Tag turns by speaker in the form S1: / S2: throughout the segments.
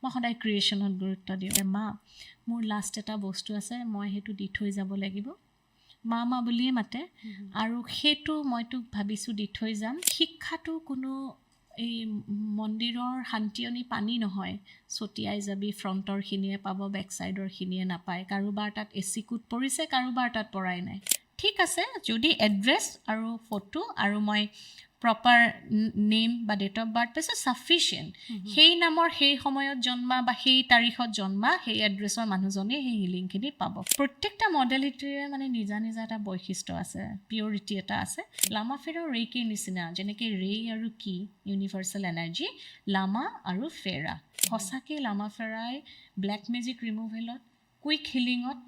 S1: মই সদায় ক্ৰিয়েশ্যনত গুৰুত্ব দিওঁ মা মোৰ লাষ্ট এটা বস্তু আছে মই সেইটো দি থৈ যাব লাগিব মা মা বুলিয়ে মাতে আৰু সেইটো মই তোক ভাবিছোঁ দি থৈ যাম শিক্ষাটো কোনো এই মন্দিৰৰ শান্তিয়নী পানী নহয় ছটিয়াই যাবি ফ্ৰণ্টৰখিনিয়ে পাব বেক ছাইডৰখিনিয়ে নাপায় কাৰোবাৰ তাত এচি কোট পৰিছে কাৰোবাৰ তাত পৰাই নাই ঠিক আছে যদি এড্ৰেছ আৰু ফটো আৰু মই প্ৰপাৰ নেম বা ডেট অফ বাৰ্থ পাইছে ছাফিচিয়েণ্ট সেই নামৰ সেই সময়ত জন্মা বা সেই তাৰিখত জন্মা সেই এড্ৰেছৰ মানুহজনে সেই হিলিংখিনি পাব প্ৰত্যেকটা মডেলিটিৰে মানে নিজা নিজা এটা বৈশিষ্ট্য আছে পিয়ৰিটি এটা আছে লামা ফেৰাৰ ৰেইকিৰ নিচিনা যেনেকৈ ৰেই আৰু কি ইউনিভাৰ্চেল এনাৰ্জি লামা আৰু ফেৰা সঁচাকৈ লামা ফেৰাই ব্লেক মেজিক ৰিমুভেলত কুইক হিলিঙত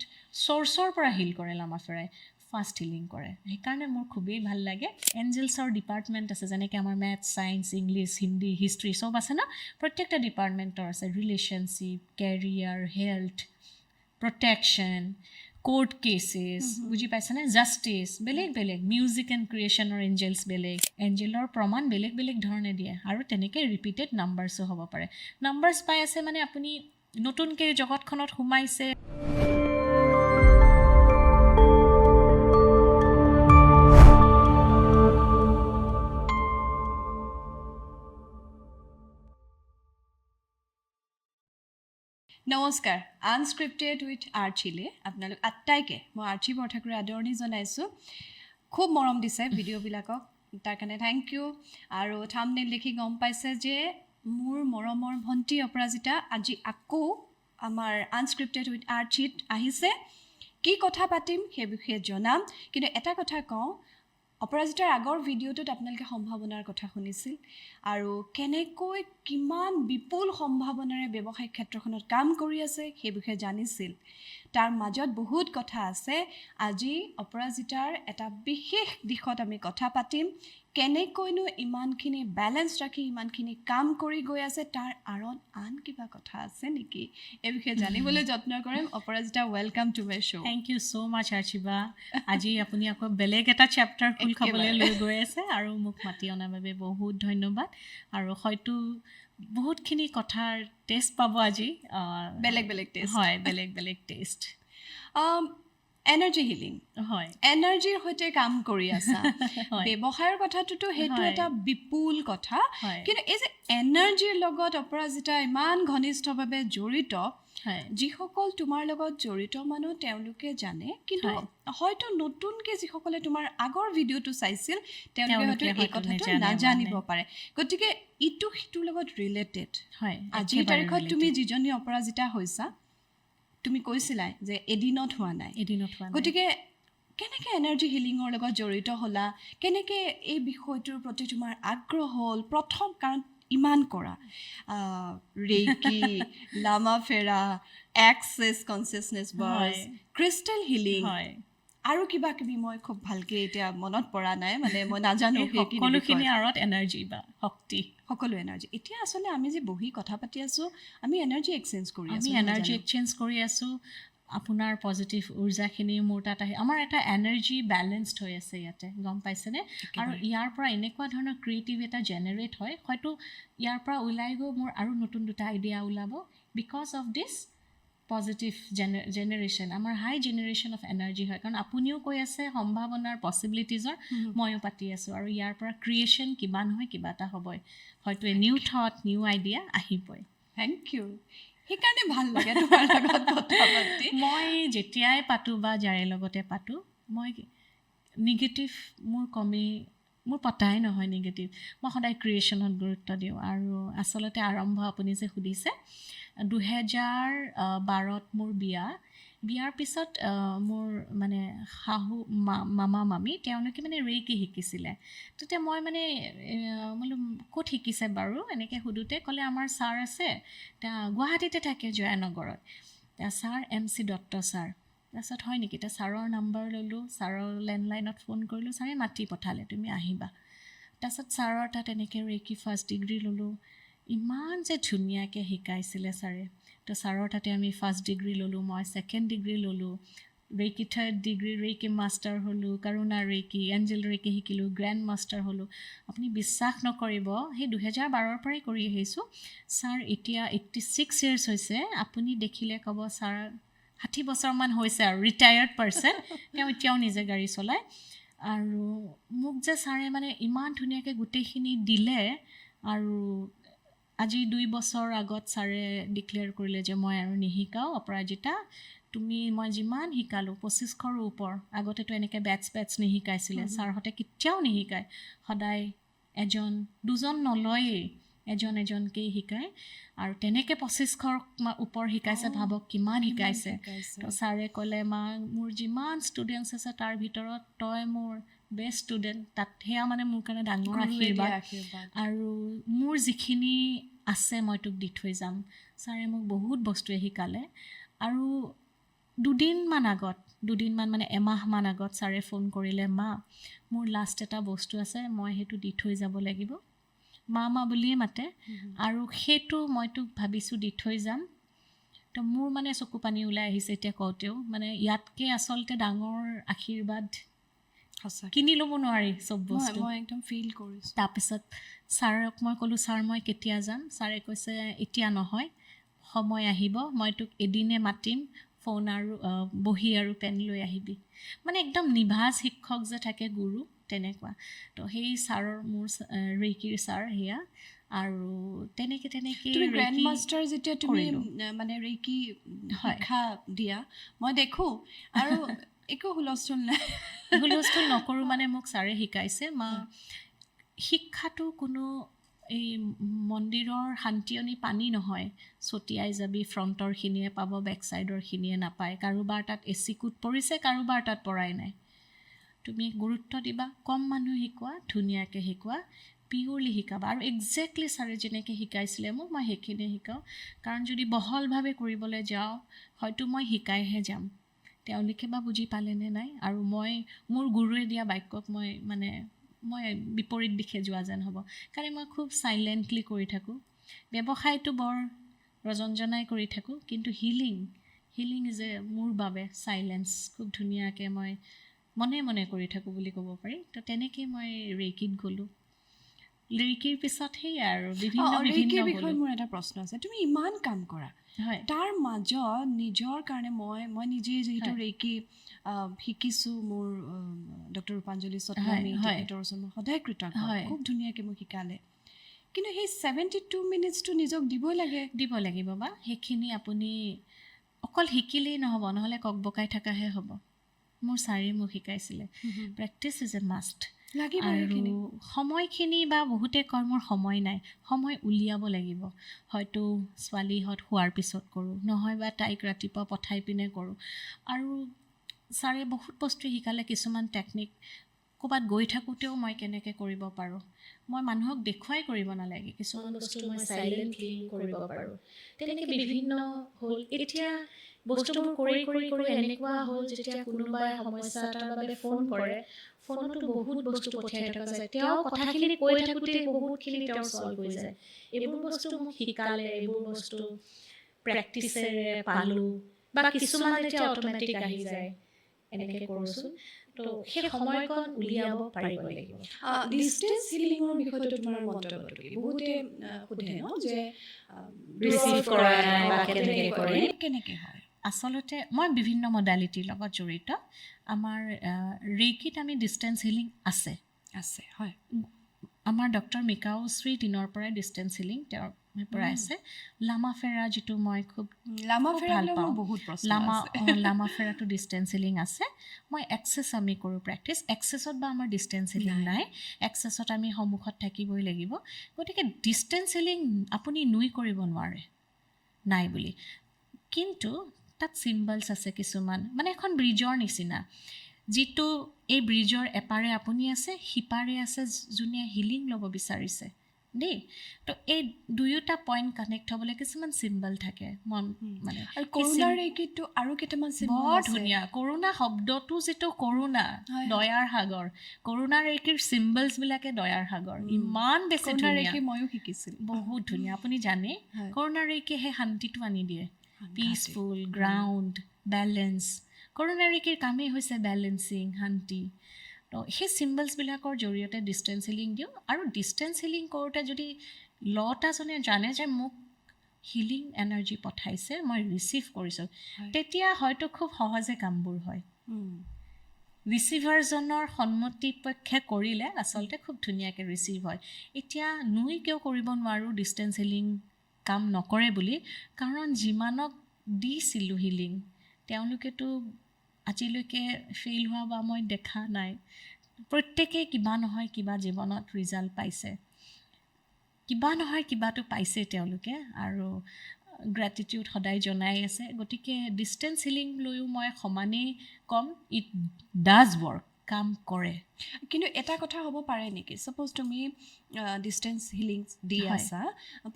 S1: চ'ৰ্চৰ পৰা হিল কৰে লামা ফেৰাই ফাষ্ট হিলিং কৰে সেইকাৰণে মোৰ খুবেই ভাল লাগে এঞ্জেলছৰ ডিপাৰ্টমেণ্ট আছে যেনেকৈ আমাৰ maths science English Hindi history চব আছে ন প্ৰত্যেকটা ডিপাৰ্টমেণ্টৰ আছে relationship career health protection court cases বুজি পাইছেনে জাষ্টিছ বেলেগ বেলেগ মিউজিক এণ্ড ক্ৰিয়েশ্যনৰ এঞ্জেলছ বেলেগ এঞ্জেলৰ প্ৰমাণ বেলেগ বেলেগ ধৰণে দিয়ে আৰু তেনেকৈ ৰিপিটেড নাম্বাৰছো হ'ব পাৰে নাম্বাৰছ পাই আছে মানে আপুনি নতুনকৈ জগতখনত সোমাইছে
S2: নমস্কাৰ আনস্ক্ৰিপ্টেড উইথ আৰ্চিলে আপোনালোক আটাইকে মই আৰ্চি বৰঠাকুৰে আদৰণি জনাইছোঁ খুব মৰম দিছে ভিডিঅ'বিলাকক তাৰ কাৰণে থেংক ইউ আৰু থাম্বনেইল দেখি গম পাইছে যে মোৰ মৰমৰ ভণ্টি অপৰাজিতা আজি আকৌ আমাৰ আনস্ক্ৰিপ্টেড উইথ আৰ্চিত আহিছে কি কথা পাতিম সেই বিষয়ে জনাম কিন্তু এটা কথা কওঁ অপৰাজিতাৰ আগৰ ভিডিঅ'টোত আপোনালোকে সম্ভাৱনাৰ কথা শুনিছিল আৰু কেনেকৈ কিমান বিপুল সম্ভাৱনাৰে ব্যৱসায়িক ক্ষেত্ৰখনত কাম কৰি আছে সেই বিষয়ে জানিছিল তাৰ মাজত বহুত কথা আছে আজি অপৰাজিতাৰ এটা বিশেষ দিশত আমি কথা পাতিম কেনেকৈনো ইমানখিনি বেলেঞ্চ ৰাখি ইমানখিনি কাম কৰি গৈ আছে তাৰ আঁৰত আন কিবা কথা আছে নেকি এই বিষয়ে জানিবলৈ যত্ন কৰিম Aparajita welcome to my show'
S1: thank you so' much আৰ্চিবা আজি আপুনি আকৌ বেলেগ এটা চেপ্টাৰ খোল খাবলৈ লৈ গৈ আছে আৰু মোক মাতি অনাৰ বাবে বহুত ধন্যবাদ আৰু হয়তো বহুতখিনি কথাৰ টেষ্ট পাব আজি
S2: বেলেগ বেলেগ টেষ্ট
S1: হয় বেলেগ বেলেগ টেষ্ট
S2: এনাৰ্জি হিলিং
S1: হয়
S2: এনাৰ্জিৰ সৈতে কাম কৰি আছা ব্যৱসায়ৰ কথাটোতো সেইটো এটা বিপুল কথা কিন্তু এই যে এনাৰ্জিৰ লগত অপৰাজিতা ইমান ঘনিষ্ঠভাৱে জড়িত যিসকল তোমাৰ লগত জড়িত মানুহ তেওঁলোকে জানে কিন্তু হয়তো নতুনকৈ যিসকলে তোমাৰ আগৰ ভিডিঅ'টো চাইছিল তেওঁলোকে হয়তো এই কথাটো নাজানিব পাৰে গতিকে ইটো সিটোৰ লগত ৰিলেটেড আজিৰ তাৰিখত তুমি যিজনী অপৰাজিতা হৈছা তুমি কৈছিলাই যে এদিনত হোৱা নাই গতিকে কেনেকৈ এনাৰ্জি হিলিঙৰ লগত জড়িত হ'লা কেনেকৈ এই বিষয়টোৰ প্ৰতি তোমাৰ আগ্ৰহ হ'ল প্ৰথম কাৰণ ইমান কৰা reiki Lama Fera access consciousness bars crystal healing আৰু কিবা কিবি মই খুব ভালকৈ এতিয়া মনত পৰা নাই মানে মই নাজানো
S1: সকলোখিনি আঁৰত এনাৰ্জি বা শক্তি
S2: সকলো এনাৰ্জি এতিয়া আচলতে আমি যে বহি কথা পাতি আছোঁ আমি এনাৰ্জি এক্সচেঞ্জ কৰি আছোঁ
S1: এনাৰ্জি এক্সচেঞ্জ কৰি আছোঁ আপোনাৰ পজিটিভ উৰ্জাখিনি মোৰ তাত আহি আমাৰ এটা এনাৰ্জি বেলেঞ্চড হৈ আছে ইয়াতে গম পাইছেনে আৰু ইয়াৰ পৰা এনেকুৱা ধৰণৰ ক্ৰিয়েটিভ এটা জেনেৰেট হয় হয়তো ইয়াৰ পৰা ওলাই গৈ মোৰ আৰু নতুন দুটা আইডিয়া ওলাব because of this positive generation আমাৰ হাই জেনেৰেশ্যন অফ এনাৰ্জি হয় কাৰণ আপুনিও কৈ আছে সম্ভাৱনাৰ পচিবিলিটিজৰ ময়ো পাতি আছোঁ আৰু ইয়াৰ পৰা ক্ৰিয়েশ্যন কিবা নহয় কিবা এটা হ'বই হয়তো নিউ থট নিউ আইডিয়া আহিবই
S2: থেংক ইউ সেইকাৰণে ভাল লাগে তোমাৰ লগত কথা পাতি
S1: মই যেতিয়াই পাতোঁ বা যাৰে লগতে পাতোঁ মই নিগেটিভ মোৰ পতাই নহয় নিগেটিভ মই সদায় ক্ৰিয়েশ্যনত গুৰুত্ব দিওঁ আৰু আচলতে আৰম্ভ আপুনি যে সুধিছে 2012ত মোৰ বিয়াৰ পিছত মোৰ মানে শাহু মামা মামী তেওঁলোকে মানে ৰেইকি শিকিছিলে তেতিয়া মই মানে বোলো ক'ত শিকিছে বাৰু এনেকৈ সোধোতে ক'লে আমাৰ ছাৰ আছে গুৱাহাটীতে থাকে জয়ানগৰত ছাৰ MC দত্ত ছাৰ তাৰপিছত হয় নেকি এতিয়া ছাৰৰ নাম্বাৰ ল'লোঁ ছাৰৰ লেণ্ডলাইনত ফোন কৰিলোঁ ছাৰে মাতি পঠালে তুমি আহিবা তাৰপিছত ছাৰৰ তাত এনেকৈ ৰেইকি ফাৰ্ষ্ট ডিগ্ৰী ল'লোঁ ইমান যে ধুনীয়াকৈ শিকাইছিলে ছাৰে তো ছাৰৰ তাতে আমি ফাৰ্ষ্ট ডিগ্ৰী ল'লোঁ মই ছেকেণ্ড ডিগ্ৰী ল'লোঁ ৰেকি 3rd ডিগ্ৰী ৰেকি মাষ্টাৰ হ'লোঁ, কৰুণা ৰেকি, এঞ্জেল ৰেকি শিকিলোঁ, গ্ৰেণ্ড মাষ্টাৰ হ'লোঁ। আপুনি বিশ্বাস নকৰিব, সেই 2012ৰ পৰাই কৰি আহিছোঁ। ছাৰ এতিয়া 86 ইয়াৰ্ছ হৈছে। আপুনি দেখিলে ক'ব ছাৰ 60 বছৰমান হৈছে আৰু ৰিটায়াৰ্ড পাৰ্চন। তেওঁ এতিয়াও নিজে গাড়ী চলায়। আৰু মোক যে ছাৰে মানে ইমান ধুনীয়াকৈ গোটেইখিনি দিলে। আৰু আজি 2 বছৰ আগত ছাৰে ডিক্লেয়াৰ কৰিলে যে মই আৰু নিশিকাওঁ অপৰাজিতা, মই যিমান শিকালোঁ 2500ৰ ওপৰ। আগতেতো এনেকৈ বেটছ নিশিকাইছিলে, ছাৰহঁতে কেতিয়াও নিশিকায়। সদায় এজন দুজন নলয়েই, এজনকেই শিকায়। আৰু তেনেকৈ 2500ৰ ওপৰ শিকাইছে, ভাবক কিমান শিকাইছে। তো ছাৰে ক'লে মা মোৰ যিমান ষ্টুডেণ্টছ আছে তাৰ ভিতৰত তই মোৰ বেষ্ট ষ্টুডেণ্ট। তাত সেয়া মানে মোৰ কাৰণে ডাঙৰ আশীৰ্বাদ। আৰু মোৰ যিখিনি আছে মই তোক দি থৈ যাম। ছাৰে মোক বহুত বস্তুৱে শিকালে। আৰু দুদিনমান মানে এমাহমান আগত ছাৰে ফোন কৰিলে, মা মোৰ লাষ্ট এটা বস্তু আছে, মই সেইটো দি থৈ যাব লাগিব। মা বুলিয়ে মাতে। আৰু সেইটো মই তোক ভাবিছোঁ দি থৈ যাম। তো মোৰ মানে চকু পানী ওলাই আহিছে এতিয়া কওঁতেও। মানে ইয়াতকৈ আচলতে ডাঙৰ আশীৰ্বাদ কিনি ল'ব নোৱাৰি চব বস্তু।
S2: মই একদম ফিল কৰিছোঁ।
S1: তাৰপিছত ছাৰক মই ক'লোঁ, ছাৰ মই কেতিয়া যাম? ছাৰে কৈছে এতিয়া নহয়, সময় আহিব, মই তোক এদিনে মাতিম, ফোন আৰু বহী আৰু পেন লৈ আহিবি। মানে একদম নিভাজ শিক্ষক যে থাকে, গুৰু, তেনেকুৱা। তো সেই ছাৰৰ মোৰ ৰেকিৰ ছাৰ সেয়া। আৰু তেনেকৈ
S2: তুমি গ্ৰেণ্ড মাষ্টাৰ যেতিয়া তুমি মানে ৰেকি শিক্ষা দিয়া মই দেখোঁ, আৰু একো হুলস্থুল
S1: নকৰোঁ। মানে মোক ছাৰে শিকাইছে, মা শিক্ষাটো কোনো এই মন্দিৰৰ শান্তিয়নী পানী নহয়, ছটিয়াই যাবি, ফ্ৰণ্টৰখিনিয়ে পাব, বেক ছাইডৰখিনিয়ে নাপায়। কাৰোবাৰ তাত এচি কোট পৰিছে, কাৰোবাৰ তাত পৰাই নাই। তুমি গুৰুত্ব দিবা, কম মানুহ শিকোৱা, ধুনীয়াকৈ শিকোৱা, পিয়'ৰলি শিকাবা। আৰু একজেক্টলি ছাৰে যেনেকৈ শিকাইছিলে মোক, মই সেইখিনিয়ে শিকাওঁ। কাৰণ যদি বহলভাৱে কৰিবলৈ যাওঁ, হয়তো মই শিকাইহে যাম, তেওঁলোকে বা বুজি পালেনে নাই। আৰু মোৰ গুৰুৱে দিয়া বাক্যক মই বিপৰীত দিশে যোৱা যেন হ'ব। কাৰণ মই খুব চাইলেণ্টলি কৰি থাকোঁ। ব্যৱসায়টো বৰ ৰজনজনাই কৰি থাকোঁ, কিন্তু হিলিং ইজ মোৰ বাবে চাইলেঞ্চ। খুব ধুনীয়াকৈ মই মনে কৰি থাকোঁ বুলি ক'ব পাৰি। তো তেনেকৈ মই ৰেকিত গ'লোঁ। ৰেকিৰ পিছত সেয়া আৰু বিভিন্ন
S2: বিষয়ে মোৰ এটা প্ৰশ্ন আছে। তুমি ইমান কাম কৰা, তাৰ মাজত নিজৰ কাৰণে মই নিজেই যিহেতু ৰেকি শিকিছোঁ, মোৰ ডক্টৰ ৰূপাঞ্জলি সতনামী তেখেতৰ ওচৰত মই সদায় কৃতজ্ঞ, খুব ধুনীয়াকৈ মোক শিকালে। কিন্তু সেই 72 মিনিটছটো নিজক দিব
S1: লাগিব বা সেইখিনি আপুনি অকল শিকিলেই নহ'ব, নহ'লে ককবকাই থকাহে হ'ব। মোৰ ছাৰে মোক শিকাইছিলে প্ৰেক্টিচ ইজ এ মাষ্ট। আৰু সময়খিনি বা বহুতে কয় মোৰ সময় নাই, সময় উলিয়াব লাগিব। হয়তো ছোৱালীহঁত শোৱাৰ পিছত কৰোঁ, নহয় বা তাইক ৰাতিপুৱা পঠাই পিনে কৰোঁ। আৰু ছাৰে বহুত বস্তু শিকালে, কিছুমান টেকনিক। ক'ৰবাত গৈ থাকোঁতেও মই কেনেকৈ কৰিব পাৰোঁ, মই মানুহক দেখুৱাই কৰিব নালাগে, কিছুমান বস্তু মই চাইলেণ্টলি কৰিব পাৰোঁ। তেনেকৈ বিভিন্ন হ'ল। এতিয়া বস্তুবোৰ কৰি এনেকুৱা হ'ল, যেতিয়া কোনোবাই সমস্যা এটাৰ বাবে ফোন কৰে, ফোনতো বহুত বস্তু পঠিয়াই থকা যায়। তেওঁ কথাখিনি কৈ থাকোঁতে বহুতখিনি তেওঁৰ ছল্ভ হৈ যায়। এইবোৰ বস্তু মোক শিকালে, এইবোৰ বস্তু প্ৰেক্টিচেৰে পালোঁ, বা কিছুমান এতিয়া অট'মেটিক আহি যায়, এনেকৈ কৰোঁচোন। তো সেই সময়কণ উলিয়াব পাৰিব লাগিব।
S2: ডিষ্টেন্স হিলিঙৰ বিষয়টো তোমাৰ মন্তব্যটো কি? বহুতে সোধে ন যে
S1: ৰিচিভ কৰা নাই বা
S2: কেনেকৈ হয়?
S1: আচলতে মই বিভিন্ন মডালিটিৰ লগত জড়িত। আমাৰ ৰেকিত আমি ডিষ্টেন্স হিলিং আছে
S2: হয়।
S1: আমাৰ ডক্টৰ 𝕃𝕗 দিনৰ পৰাই ডিষ্টেন্স হিলিং তেওঁৰ পৰা আছে। লামা ফেৰা, যিটো মই খুব ভাল পাওঁ, লামা ফেৰাটো ডিষ্টেন্স হিলিং আছে। মই এক্সেছ আমি কৰোঁ প্ৰেক্টিচ। এক্সেছত বা আমাৰ ডিষ্টেন্স হিলিং নাই, এক্সেছত আমি সন্মুখত থাকিবই লাগিব। গতিকে ডিষ্টেন্স হিলিং আপুনি কৰিব নোৱাৰে নাই বুলি। কিন্তু তাত চিম্বলছ আছে কিছুমান, মানে এখন ব্ৰিজৰ নিচিনা, যিটো এই ব্ৰিজৰ এপাৰে আপুনি আছে, সিপাৰে আছে যোনে হিলিং ল'ব বিচাৰিছে দেই। তো এই দুয়োটা পইণ্ট কানেক্ট হ'বলৈ কিছুমান চিম্বল থাকে। মানে
S2: কৰোণাৰ ৰেকিটো আৰু কেইটামান চিম্বল
S1: বৰ ধুনীয়া। কৰোণা শব্দটো যিটো কৰোণা, দয়াৰ সাগৰ, কৰোণাৰ ৰেকিৰ চিম্বলছবিলাকে দয়াৰ সাগৰ, ইমান বেছি ধুনীয়া।
S2: ময়ো শিকিছিলোঁ,
S1: বহুত ধুনীয়া। আপুনি জানে কৰোণাৰ ৰেকিয়ে সেই শান্তিটো আনি দিয়ে, পিচফুল, গ্ৰাউণ্ড, বেলেঞ্চ, কৰোণা ৰেকিৰ কামেই হৈছে বেলেঞ্চিং, শান্তি। তো সেই চিম্বলছবিলাকৰ জৰিয়তে ডিষ্টেঞ্চ হিলিং দিওঁ। আৰু ডিষ্টেঞ্চ হিলিং কৰোঁতে যদি লটাজনে জানে যে মোক হিলিং এনাৰ্জি পঠাইছে, মই ৰিচিভ কৰিছোঁ, তেতিয়া হয়তো খুব সহজে কামবোৰ হয়। ৰিচিভাৰজনৰ সন্মতিপক্ষে কৰিলে আচলতে খুব ধুনীয়াকৈ ৰিচিভ হয়। এতিয়া কিয় কৰিব নোৱাৰোঁ ডিষ্টেঞ্চ হিলিং কাম নকৰে বুলি? কাৰণ যিমানক দিছিলোঁ হিলিং, তেওঁলোকেতো আজিলৈকে ফেইল হোৱা বা মই দেখা নাই। প্ৰত্যেকেই কিবা নহয় কিবা জীৱনত ৰিজাল্ট পাইছে, কিবা নহয় কিবাটো পাইছে তেওঁলোকে, আৰু গ্ৰেটিটিউড সদায় জনাই আছে। গতিকে ডিষ্টেঞ্চ হিলিং লৈও মই সমানেই ক'ম, ইট ডাজ ৱৰ্ক, কাম কৰে।
S2: কিন্তু এটা কথা হ'ব পাৰে নেকি, ছাপ'জ তুমি ডিষ্টেঞ্চ হিলিং দি আছা,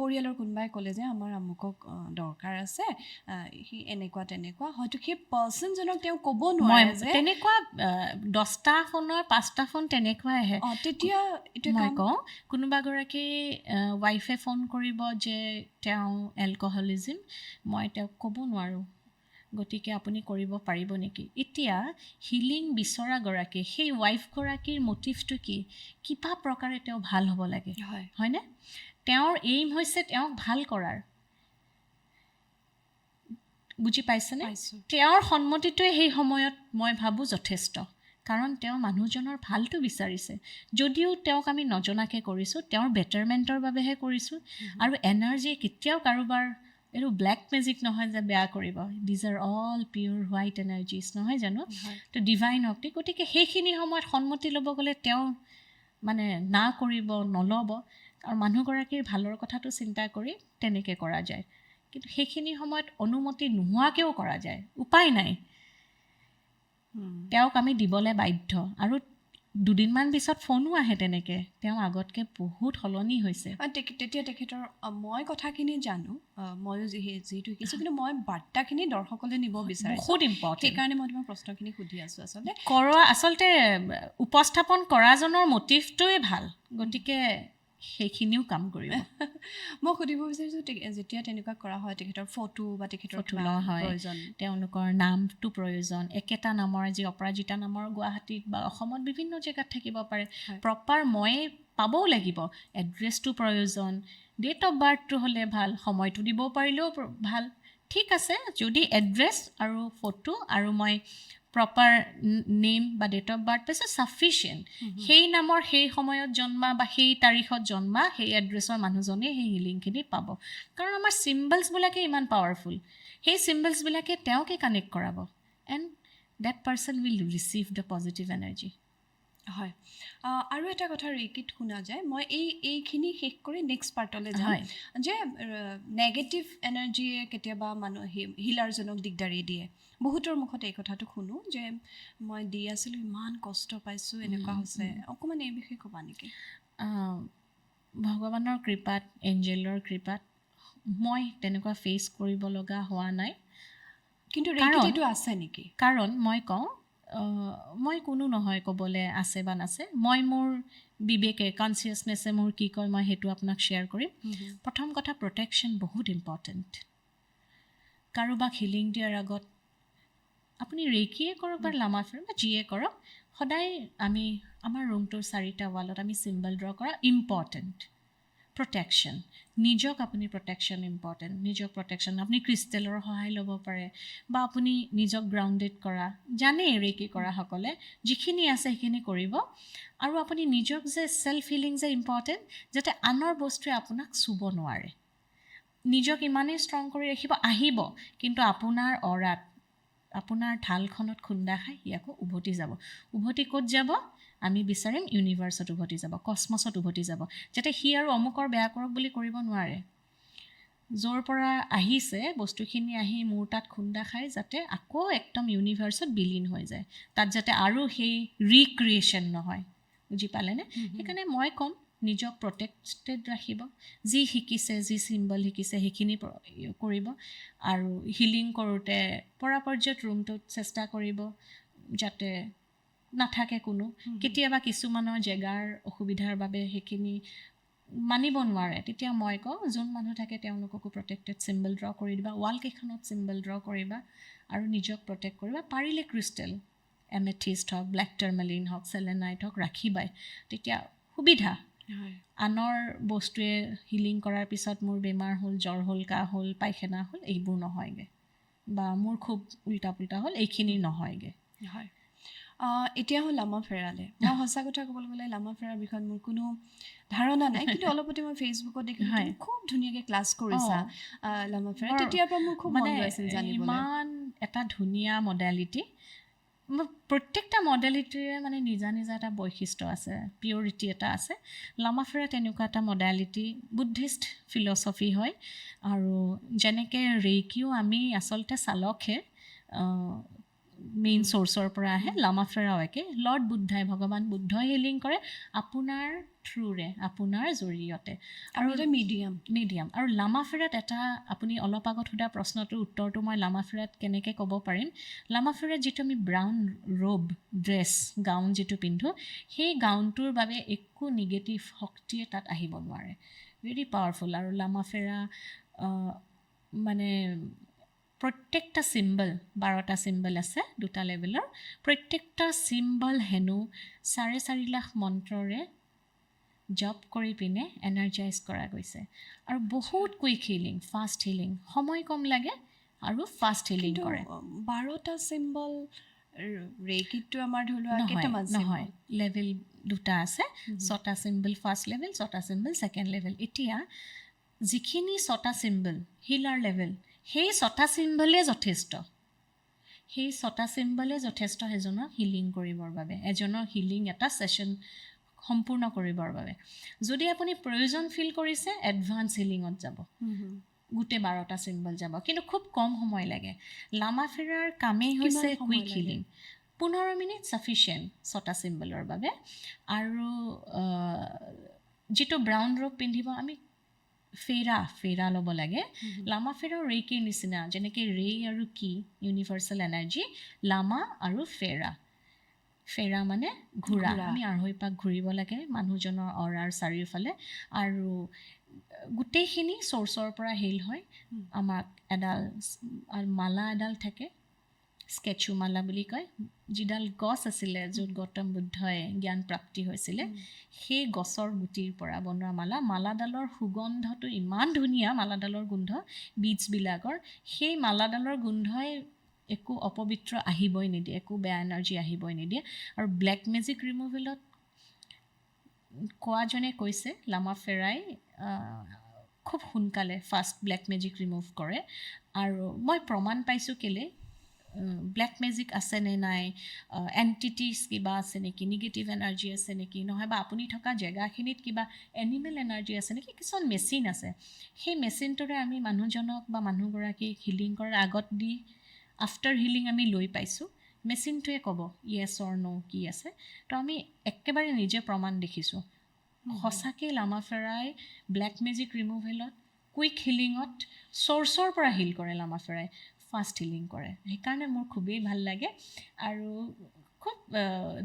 S2: পৰিয়ালৰ কোনোবাই ক'লে যে আমাৰ আমুকক দৰকাৰ আছে, সি এনেকুৱা তেনেকুৱা, হয়তো সেই পাৰ্চনজনক তেওঁ ক'ব নোৱাৰে যে
S1: তেনেকুৱা 10টা ফোনৰ 5টা ফোন তেনেকুৱাই আহে।
S2: তেতিয়া
S1: মই কওঁ কোনোবাগৰাকী ৱাইফে ফোন কৰিব যে তেওঁ এলকহলিজিম, মই তেওঁক ক'ব নোৱাৰোঁ, গতিকে আপুনি কৰিব পাৰিব নেকি? এতিয়া হিলিং বিচৰাগৰাকী সেই ৱাইফগৰাকীৰ মটিভটো কি? কিবা প্ৰকাৰে তেওঁ ভাল হ'ব লাগে, হয়নে? তেওঁৰ এইম হৈছে তেওঁক ভাল কৰাৰ। বুজি পাইছেনে? তেওঁৰ সন্মতিটোৱে সেই সময়ত মই ভাবোঁ যথেষ্ট, কাৰণ তেওঁ মানুহজনৰ ভালটো বিচাৰিছে। যদিও তেওঁক আমি নজনাকৈ কৰিছোঁ, তেওঁৰ বেটাৰমেণ্টৰ বাবেহে কৰিছোঁ। আৰু এনাৰ্জি কেতিয়াও কাৰোবাৰ এইটো ব্লেক মেজিক নহয় যে বেয়া কৰিব। These are all pure white energies, নহয় জানো? তো ডিভাইন শক্তি। গতিকে সেইখিনি সময়ত সন্মতি ল'ব গ'লে তেওঁ মানে না কৰিব, নল'ব। আৰু মানুহগৰাকীৰ ভালৰ কথাটো চিন্তা কৰি তেনেকৈ কৰা যায়। কিন্তু সেইখিনি সময়ত অনুমতি নোহোৱাকৈও কৰা যায়, উপায় নাই, তেওঁক আমি দিবলৈ বাধ্য। আৰু দুদিনমান পিছত ফোনো আহে তেনেকৈ, তেওঁ আগতকৈ বহুত সলনি হৈছে।
S2: তেতিয়া তেখেতৰ মই কথাখিনি জানো, ময়ো যিহেতু শিকিছোঁ, কিন্তু মই বাৰ্তাখিনি দৰ্শকলৈ নিব বিচাৰিছোঁ,
S1: বহুত ইম্পৰ্টেণ্ট।
S2: সেইকাৰণে মই তোমাৰ প্ৰশ্নখিনি সুধি আছোঁ।
S1: আচলতে উপস্থাপন কৰাজনৰ মটিভটোৱে ভাল, গতিকে সেইখিনিও কাম কৰিব।
S2: মই সুধিব বিচাৰিছোঁ, যেতিয়া তেনেকুৱা কৰা হয়, তেখেতৰ ফটো বা তেখেতৰ প্ৰয়োজন,
S1: তেওঁলোকৰ নামটো প্ৰয়োজন। একেটা নামৰ, যি অপৰাজিতা নামৰ গুৱাহাটীত বা অসমত বিভিন্ন জেগাত থাকিব পাৰে, প্ৰপাৰ মই পাবও লাগিব। এড্ৰেছটো প্ৰয়োজন, ডেট অফ বাৰ্থটো হ'লে ভাল, সময়টো দিব পাৰিলেও ভাল। ঠিক আছে, যদি এড্ৰেছ আৰু ফটো আৰু মই প্ৰপাৰ নেম বা ডেট অফ বাৰ্থ পাইছোঁ, ছাফিচিয়েণ্ট। সেই নামৰ সেই সময়ত জন্মা বা সেই তাৰিখত জন্মা সেই এড্ৰেছৰ মানুহজনেই সেই হিলিংখিনি পাব। কাৰণ আমাৰ চিম্বলছবিলাকে ইমান পাৱাৰফুল, সেই চিম্বলছবিলাকে তেওঁকে কানেক্ট কৰাব, and that person will receive the positive energy.
S2: হয়। আৰু এটা কথা ৰেকিত শুনা যায়, মই এইখিনি শেষ কৰি নেক্সট পাৰ্টলৈ যাম, যে নেগেটিভ এনাৰ্জিয়ে কেতিয়াবা মানুহ হিলাৰজনক দিগদাৰি দিয়ে। বহুতৰ মুখত এই কথাটো শুনো যে মই দি আছিলোঁ, ইমান কষ্ট পাইছোঁ, এনেকুৱা হৈছে। অকণমান এই বিষয়ে ক'বা নেকি?
S1: ভগৱানৰ কৃপাত, এঞ্জেলৰ কৃপাত মই তেনেকুৱা ফেচ কৰিব লগা হোৱা নাই।
S2: কিন্তু ৰেকিত এইটো আছে নেকি?
S1: কাৰণ মই কওঁ, মই কোনো নহয় ক'বলৈ আছে বা নাছে, মই মোৰ বিবেকে, কনচিয়াছনেছে মোৰ কি কয় মই সেইটো আপোনাক শ্বেয়াৰ কৰিম। প্ৰথম কথা, প্ৰটেকশ্যন বহুত ইম্পৰ্টেণ্ট। কাৰোবাক হিলিং দিয়াৰ আগত আপুনি ৰেকিয়ে কৰক বা লামাফেৰ বা যিয়ে কৰক, সদায় আমি আমাৰ ৰুমটোৰ 4টা ৱালত আমি চিম্বল ড্ৰ কৰা ইম্পৰ্টেণ্ট। প্ৰটেকশ্যন, নিজক আপুনি প্ৰটেকশ্যন ইম্পৰ্টেণ্ট, নিজক প্ৰটেকশ্যন। আপুনি ক্ৰিষ্টেলৰ সহায় ল'ব পাৰে, বা আপুনি নিজক গ্ৰাউণ্ডেড কৰা, জানেই ৰেকি কৰাসকলে যিখিনি আছে সেইখিনি কৰিব। আৰু আপুনি নিজক যে ছেল্ফ হিলিং যে ইম্পৰ্টেণ্ট, যাতে আনৰ বস্তুৱে আপোনাক চুব নোৱাৰে। নিজক ইমানেই ষ্ট্ৰং কৰি ৰাখিব, আহিব, কিন্তু আপোনাৰ অৰাত, আপোনাৰ ঢালখনত খুন্দা খাই সি আকৌ উভতি যাব। উভতি ক'ত যাব? আমি বিচাৰিম ইউনিভাৰ্চত উভতি যাব, কসমছত উভতি যাব, যাতে সি আৰু অমুকৰ বেয়া কৰক বুলি কৰিব নোৱাৰে। য'ৰ পৰা আহিছে বস্তুখিনি আহি মোৰ তাত খুন্দা খাই যাতে আকৌ একদম ইউনিভাৰ্চত বিলীন হৈ যায়, তাত যাতে আৰু সেই ৰিক্ৰিয়েশ্যন নহয়। বুজি পালেনে? সেইকাৰণে মই ক'ম, নিজক প্ৰটেক্টেড ৰাখিব, যি শিকিছে, যি চিম্বল শিকিছে সেইখিনি কৰিব। আৰু হিলিং কৰোঁতে পৰাপৰ্যায়ত ৰুমটোত চেষ্টা কৰিব যাতে নাথাকে কোনো। কেতিয়াবা কিছুমানৰ জেগাৰ অসুবিধাৰ বাবে সেইখিনি মানিব নোৱাৰে তেতিয়া মই কওঁ যোন মানুহ থাকে তেওঁলোককো প্ৰটেক্টেড চিম্বল ড্ৰ কৰি দিবা ৱালকেইখনত চিম্বল ড্ৰ কৰিবা আৰু নিজক প্ৰটেক্ট কৰিবা পাৰিলে ক্ৰিষ্টেল এমেথিষ্ট হওক ব্লেক টাৰ্মেলিন হওক সেলেনাইট হওক ৰাখিবাই তেতিয়া সুবিধা আনৰ বস্তুৱে হিলিং কৰাৰ পিছত মোৰ বেমাৰ হ'ল জ্বৰ হ'ল কাহ হ'ল পায়খানা হ'ল এইবোৰ নহয়গে বা মোৰ খুব উল্টা পুল্টা হ'ল এইখিনি নহয়গে
S2: হয় এতিয়া হ'ল লামা ফেৰালে মই সঁচা কথা ক'বলৈ গ'লে লামা ফেৰাৰ বিষয়ত মোৰ কোনো ধাৰণা নাই কিন্তু অলপতে মই ফেচবুকত দেখিলোঁ তুমি খুব ধুনীয়াকৈ ক্লাছ কৰিছা লামা ফেৰা তেতিয়াৰ পৰা মোৰ খুব মন গৈ আছিল জানিবলৈ
S1: ইমান এটা ধুনীয়া মডালিটি প্ৰত্যেকটা মডালিটিৰে মানে নিজা নিজা এটা বৈশিষ্ট্য আছে পিয়ৰিটি এটা আছে লামা ফেৰা তেনেকুৱা এটা মডালিটি বুদ্ধিষ্ট ফিলচফি হয় আৰু যেনেকৈ ৰেইকিও আমি আচলতে চালকহে মেইন চ'ৰ্চৰ পৰা আহে লামা ফেৰাও একে লৰ্ড বুদ্ধাই ভগৱান বুদ্ধই হিলিং কৰে আপোনাৰ থ্ৰুৰে আপোনাৰ জৰিয়তে
S2: আৰু এটা মিডিয়াম
S1: আৰু লামা ফেৰাত এটা আপুনি অলপ আগত সোধা প্ৰশ্নটোৰ উত্তৰটো মই লামা ফেৰাত কেনেকৈ ক'ব পাৰিম লামা ফেৰাত যিটো আমি ব্ৰাউন ৰোব ড্ৰেছ গাউন যিটো পিন্ধোঁ সেই গাউনটোৰ বাবে একো নিগেটিভ শক্তিয়ে তাত আহিব নোৱাৰে ভেৰি পাৱাৰফুল আৰু লামা ফেৰা মানে প্ৰত্যেকটা চিম্বল 12টা চিম্বল আছে 2টা লেভেলৰ প্ৰত্যেকটা চিম্বল হেনো 4.5 লাখ মন্ত্ৰৰে জপ কৰি পিনে এনাৰ্জাইজ কৰা গৈছে আৰু বহুত কুইক হিলিং ফাষ্ট হিলিং সময় কম লাগে আৰু ফাষ্ট হিলিং কৰে
S2: 12টা চিম্বল ৰেইকিটো আমাৰ ধৰি লোৱা কেইটামান
S1: নহয় লেভেল 2টা আছে 6টা চিম্বল ফাৰ্ষ্ট লেভেল 6টা চিম্বল ছেকেণ্ড লেভেল এতিয়া যিখিনি 6টা চিম্বল হিলাৰ লেভেল সেই 6টা চিম্বলে যথেষ্ট এজনৰ হিলিং কৰিবৰ বাবে এজনৰ হিলিং এটা ছেশ্যন সম্পূৰ্ণ কৰিবৰ বাবে যদি আপুনি প্ৰয়োজন ফিল কৰিছে এডভান্স হিলিঙত যাব গোটেই 12টা চিম্বল যাব কিন্তু খুব কম সময় লাগে লামা ফেৰাৰ কামেই হৈছে কুইক হিলিং 15 মিনিট ছাফিচিয়েণ্ট 6টা চিম্বলৰ বাবে আৰু যিটো ব্ৰাউন ৰোব পিন্ধিব আমি ফেৰা ল'ব লাগে লামা ফেৰাও ৰেইকিৰ নিচিনা যেনেকৈ ৰেই আৰু কি ইউনিভাৰ্চেল এনাৰ্জি লামা আৰু ফেৰা মানে ঘূৰা আমি 2.5 পাক ঘূৰিব লাগে মানুহজনৰ অৰাৰ চাৰিওফালে আৰু গোটেইখিনি চ'ৰ্চৰ পৰা হিল হয় আমাক এডাল মালা এডাল থাকে স্কেচু মালা বুলি কয় যিডাল গছ আছিলে য'ত গৌতম বুদ্ধই জ্ঞান প্ৰাপ্তি হৈছিলে সেই গছৰ গুটিৰ পৰা বনোৱা মালাডালৰ সুগন্ধটো ইমান ধুনীয়া মালাডালৰ গোন্ধ বীজবিলাকৰ সেই মালাডালৰ গোন্ধই একো অপবিত্ৰ আহিবই নিদিয়ে একো বেয়া এনাৰ্জি আহিবই নিদিয়ে আৰু ব্লেক মেজিক ৰিমুভেলত কোৱাজনে কৈছে লামা ফেৰাই খুব সোনকালে ফাষ্ট ব্লেক মেজিক ৰিমুভ কৰে আৰু মই প্ৰমাণ পাইছোঁ কেলে ব্লেক মেজিক আছে নে নাই এণ্টিটিজ কিবা আছে নেকি নিগেটিভ এনাৰ্জি আছে নেকি নহয় বা আপুনি থকা জেগাখিনিত কিবা এনিমেল এনাৰ্জি আছে নেকি কিছুমান মেচিন আছে সেই মেচিনটোৰে আমি মানুহজনক বা মানুহগৰাকীক হিলিং কৰাৰ আগত দি আফটাৰ হিলিং আমি লৈ পাইছোঁ মেচিনটোৱে ক'ব য়েছ অৰ ন' কি আছে তো আমি একেবাৰে নিজে প্ৰমাণ দেখিছোঁ সঁচাকৈ লামা ফেৰাই ব্লেক মেজিক ৰিমুভেলত কুইক হিলিঙত চ'ৰ্চৰ পৰা হিল কৰে লামা ফেৰাই ফাষ্ট হিলিং কৰে সেইকাৰণে মোৰ খুবেই ভাল লাগে আৰু খুব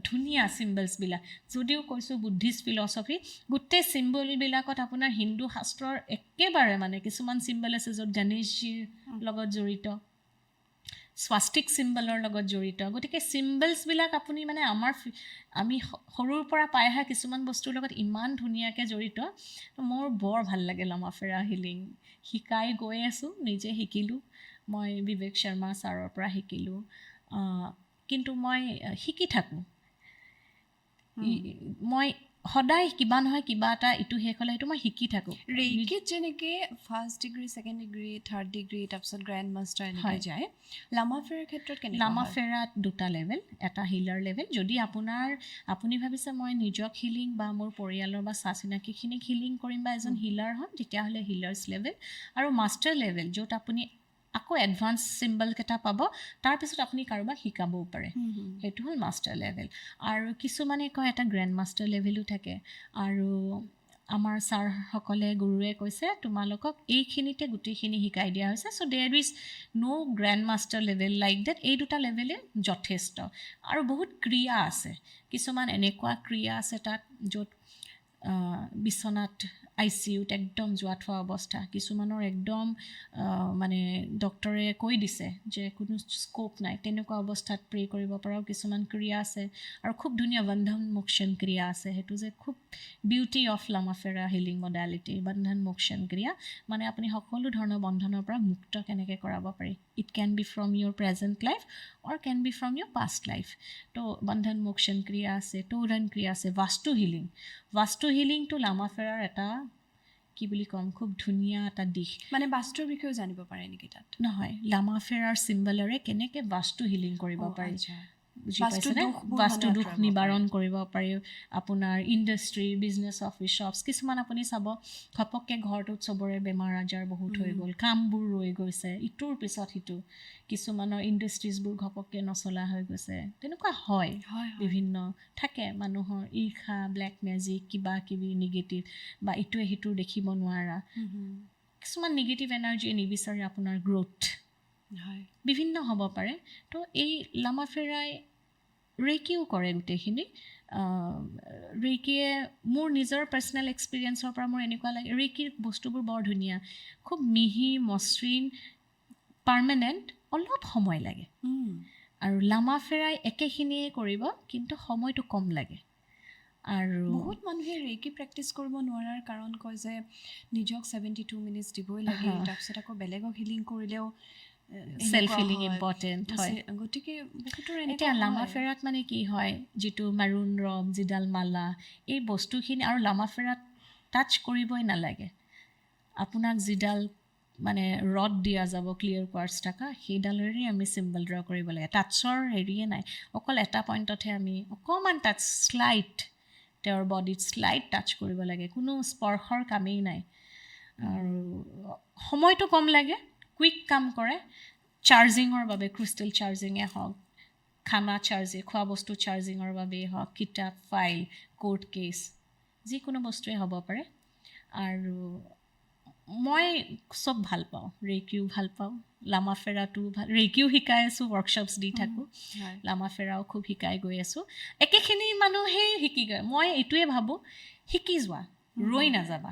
S1: ধুনীয়া চিম্বলছবিলাক যদিও কৈছোঁ বুদ্ধিষ্ট ফিলচফি গোটেই চিম্বলবিলাকত আপোনাৰ হিন্দু শাস্ত্ৰৰ একেবাৰে মানে কিছুমান চিম্বল আছে য'ত গণেশজীৰ লগত জড়িত স্বাস্তিক চিম্বলৰ লগত জড়িত গতিকে চিম্বলছবিলাক আপুনি মানে আমি সৰুৰ পৰা পাই অহা কিছুমান বস্তুৰ লগত ইমান ধুনীয়াকৈ জড়িত মোৰ বৰ ভাল লাগে লামা ফেৰা হিলিং শিকাই গৈ আছোঁ নিজে শিকিলোঁ মই বিবেক শৰ্মা ছাৰৰ পৰা শিকিলোঁ কিন্তু মই শিকি থাকোঁ মই সদায় কিবা নহয় কিবা এটা ইটো শেষ হ'লে সেইটো মই শিকি থাকোঁ
S2: ৰেইকিত যেনেকৈ first degree second degree third degree তাৰপিছত গ্ৰেণ্ড মাষ্টাৰ এনেকৈ যায় লামা ফেৰাৰ ক্ষেত্ৰত কেনেকৈ
S1: লামা ফেৰাত 2টা লেভেল এটা হিলাৰ লেভেল যদি আপুনি ভাবিছে মই নিজক হিলিং বা মোৰ পৰিয়ালৰ বা চা চিনাকিখিনিক হিলিং কৰিম বা এজন হিলাৰ হ'ম তেতিয়াহ'লে হিলাৰ্ছ লেভেল আৰু মাষ্টাৰ লেভেল য'ত আপুনি আকৌ এডভান্স চিম্বলকেইটা পাব তাৰপিছত আপুনি কাৰোবাক শিকাবও পাৰে সেইটো হ'ল মাষ্টাৰ লেভেল আৰু কিছুমানে কয় এটা গ্ৰেণ্ড মাষ্টাৰ লেভেলো থাকে আৰু আমাৰ ছাৰসকলে গুৰুৱে কৈছে তোমালোকক এইখিনিতে গোটেইখিনি শিকাই দিয়া হৈছে so' there is no' grand master level like that এই 2টা লেভেলে যথেষ্ট আৰু বহুত ক্ৰিয়া আছে কিছুমান এনেকুৱা ক্ৰিয়া আছে তাত য'ত বিচনাত ICUত একদম যোৱা থোৱা অৱস্থা, কিছুমানৰ একদম মানে ডক্টৰে কৈ দিছে যে কোনো স্কোপ নাই, তেনেকুৱা অৱস্থাত প্ৰে কৰিব পৰাও কিছুমান ক্ৰিয়া আছে। আৰু খুব ধুনীয়া বন্ধন মোক্ষণ ক্ৰিয়া আছে, সেইটো যে খুব বিউটি অফ লামাফেৰা হিলিং মডালিটি, বন্ধন মোক্ষণ ক্ৰিয়া, মানে আপুনি সকলো ধৰণৰ বন্ধনৰ পৰা মুক্ত কেনেকৈ কৰাব পাৰি। It can be from your present life or can be from your past life. তো বন্ধন মোক্ষণ ক্ৰিয়া আছে, তোৰণ ক্ৰিয়া আছে, বাস্তু হিলিং। বাস্তু হিলিংটো লামাফেৰাৰ এটা কি বুলি ক'ম, খুব ধুনীয়া এটা দিশ।
S2: মানে বাস্তুৰ বিষয়েও জানিব পাৰে নেকি তাত?
S1: নহয়, লামাফেৰাৰ চিম্বলেৰে কেনেকৈ বাস্তু হিলিং কৰিব পাৰি, বুজি পাইছেনে? বাস্তু দুখ নিবাৰণ কৰিব পাৰি। আপোনাৰ ইণ্ডাষ্ট্ৰি, বিজনেছ অফিচ, শ্বপছ, কিছুমান আপুনি চাব ঘপককৈ ঘৰটোত চবৰে বেমাৰ আজাৰ বহুত হৈ গ'ল, কামবোৰ ৰৈ গৈছে ইটোৰ পিছত সিটো, কিছুমানৰ ইণ্ডাষ্ট্ৰিজবোৰ ঘপককৈ নচলা হৈ গৈছে, তেনেকুৱা হয়। বিভিন্ন থাকে মানুহৰ ঈৰ্ষা, ব্লেক মেজিক, কিবা কিবি নিগেটিভ, বা ইটোৱে সিটোৰ দেখিব নোৱাৰা, কিছুমান নিগেটিভ এনাৰ্জিয়ে নিবিচাৰে আপোনাৰ গ্ৰ'থ, বিভিন্ন হ'ব পাৰে। তো এই লামাফেৰাই ৰেইকিও কৰে গোটেইখিনি। ৰেইকিয়ে মোৰ নিজৰ পাৰ্চনেল এক্সপিৰিয়েঞ্চৰ পৰা মোৰ এনেকুৱা লাগে, ৰেইকিৰ বস্তুবোৰ বৰ ধুনীয়া, খুব মিহি মসৃণ, পাৰ্মানেণ্ট, অলপ সময় লাগে। আৰু লামাফেৰাই একেখিনিয়ে কৰিব, কিন্তু সময়টো কম লাগে। আৰু
S2: বহুত মানুহে ৰেইকি প্ৰেক্টিছ কৰিব নোৱাৰাৰ কাৰণ কয় যে নিজক 72 মিনিটছ দিবই লাগে, তাৰপিছত আকৌ বেলেগক হিলিং কৰিলেও
S1: সেলফ হিলিং ইম্পৰ্টেণ্ট হয়।
S2: গতিকে বহুতৰ
S1: এতিয়া লামাফেৰাত মানে কি হয়, যিটো মাৰুণ ৰং, যিডাল মালা, এই বস্তুখিনি, আৰু লামাফেৰাত টাচ কৰিবই নালাগে, আপোনাক যিডাল মানে ৰড দিয়া যাব ক্লিয়াৰ কোৱাৰ্টছ থকা, সেইডালেৰে আমি চিম্বল ড্ৰ কৰিব লাগে। টাচৰ হেৰিয়ে নাই, অকল এটা পইণ্টতহে আমি অকণমান টাচ, শ্লাইট, তেওঁৰ বডিত শ্লাইট টাচ কৰিব লাগে, কোনো স্পৰ্শৰ কামেই নাই। আৰু সময়টো কম লাগে, কুইক কাম কৰে। চাৰ্জিঙৰ বাবে ক্ৰিষ্টেল চাৰ্জিঙে হওক, খানা চাৰ্জিং, খোৱা বস্তু চাৰ্জিঙৰ বাবেই হওক, কিতাপ, ফাইল, কোৰ্ট কেছ, যিকোনো বস্তুৱে হ'ব পাৰে। আৰু মই চব ভাল পাওঁ, ৰেইকিও ভাল পাওঁ, লামাফেৰাটো ভাল, ৰেইকিও শিকাই আছোঁ, ৱৰ্কশ্বপছ দি থাকোঁ, লামাফেৰাও খুব শিকাই গৈ আছোঁ। একেখিনি মানুহেই শিকি গৈ, মই এইটোৱে ভাবোঁ, শিকি যোৱা, ৰৈ নাযাবা।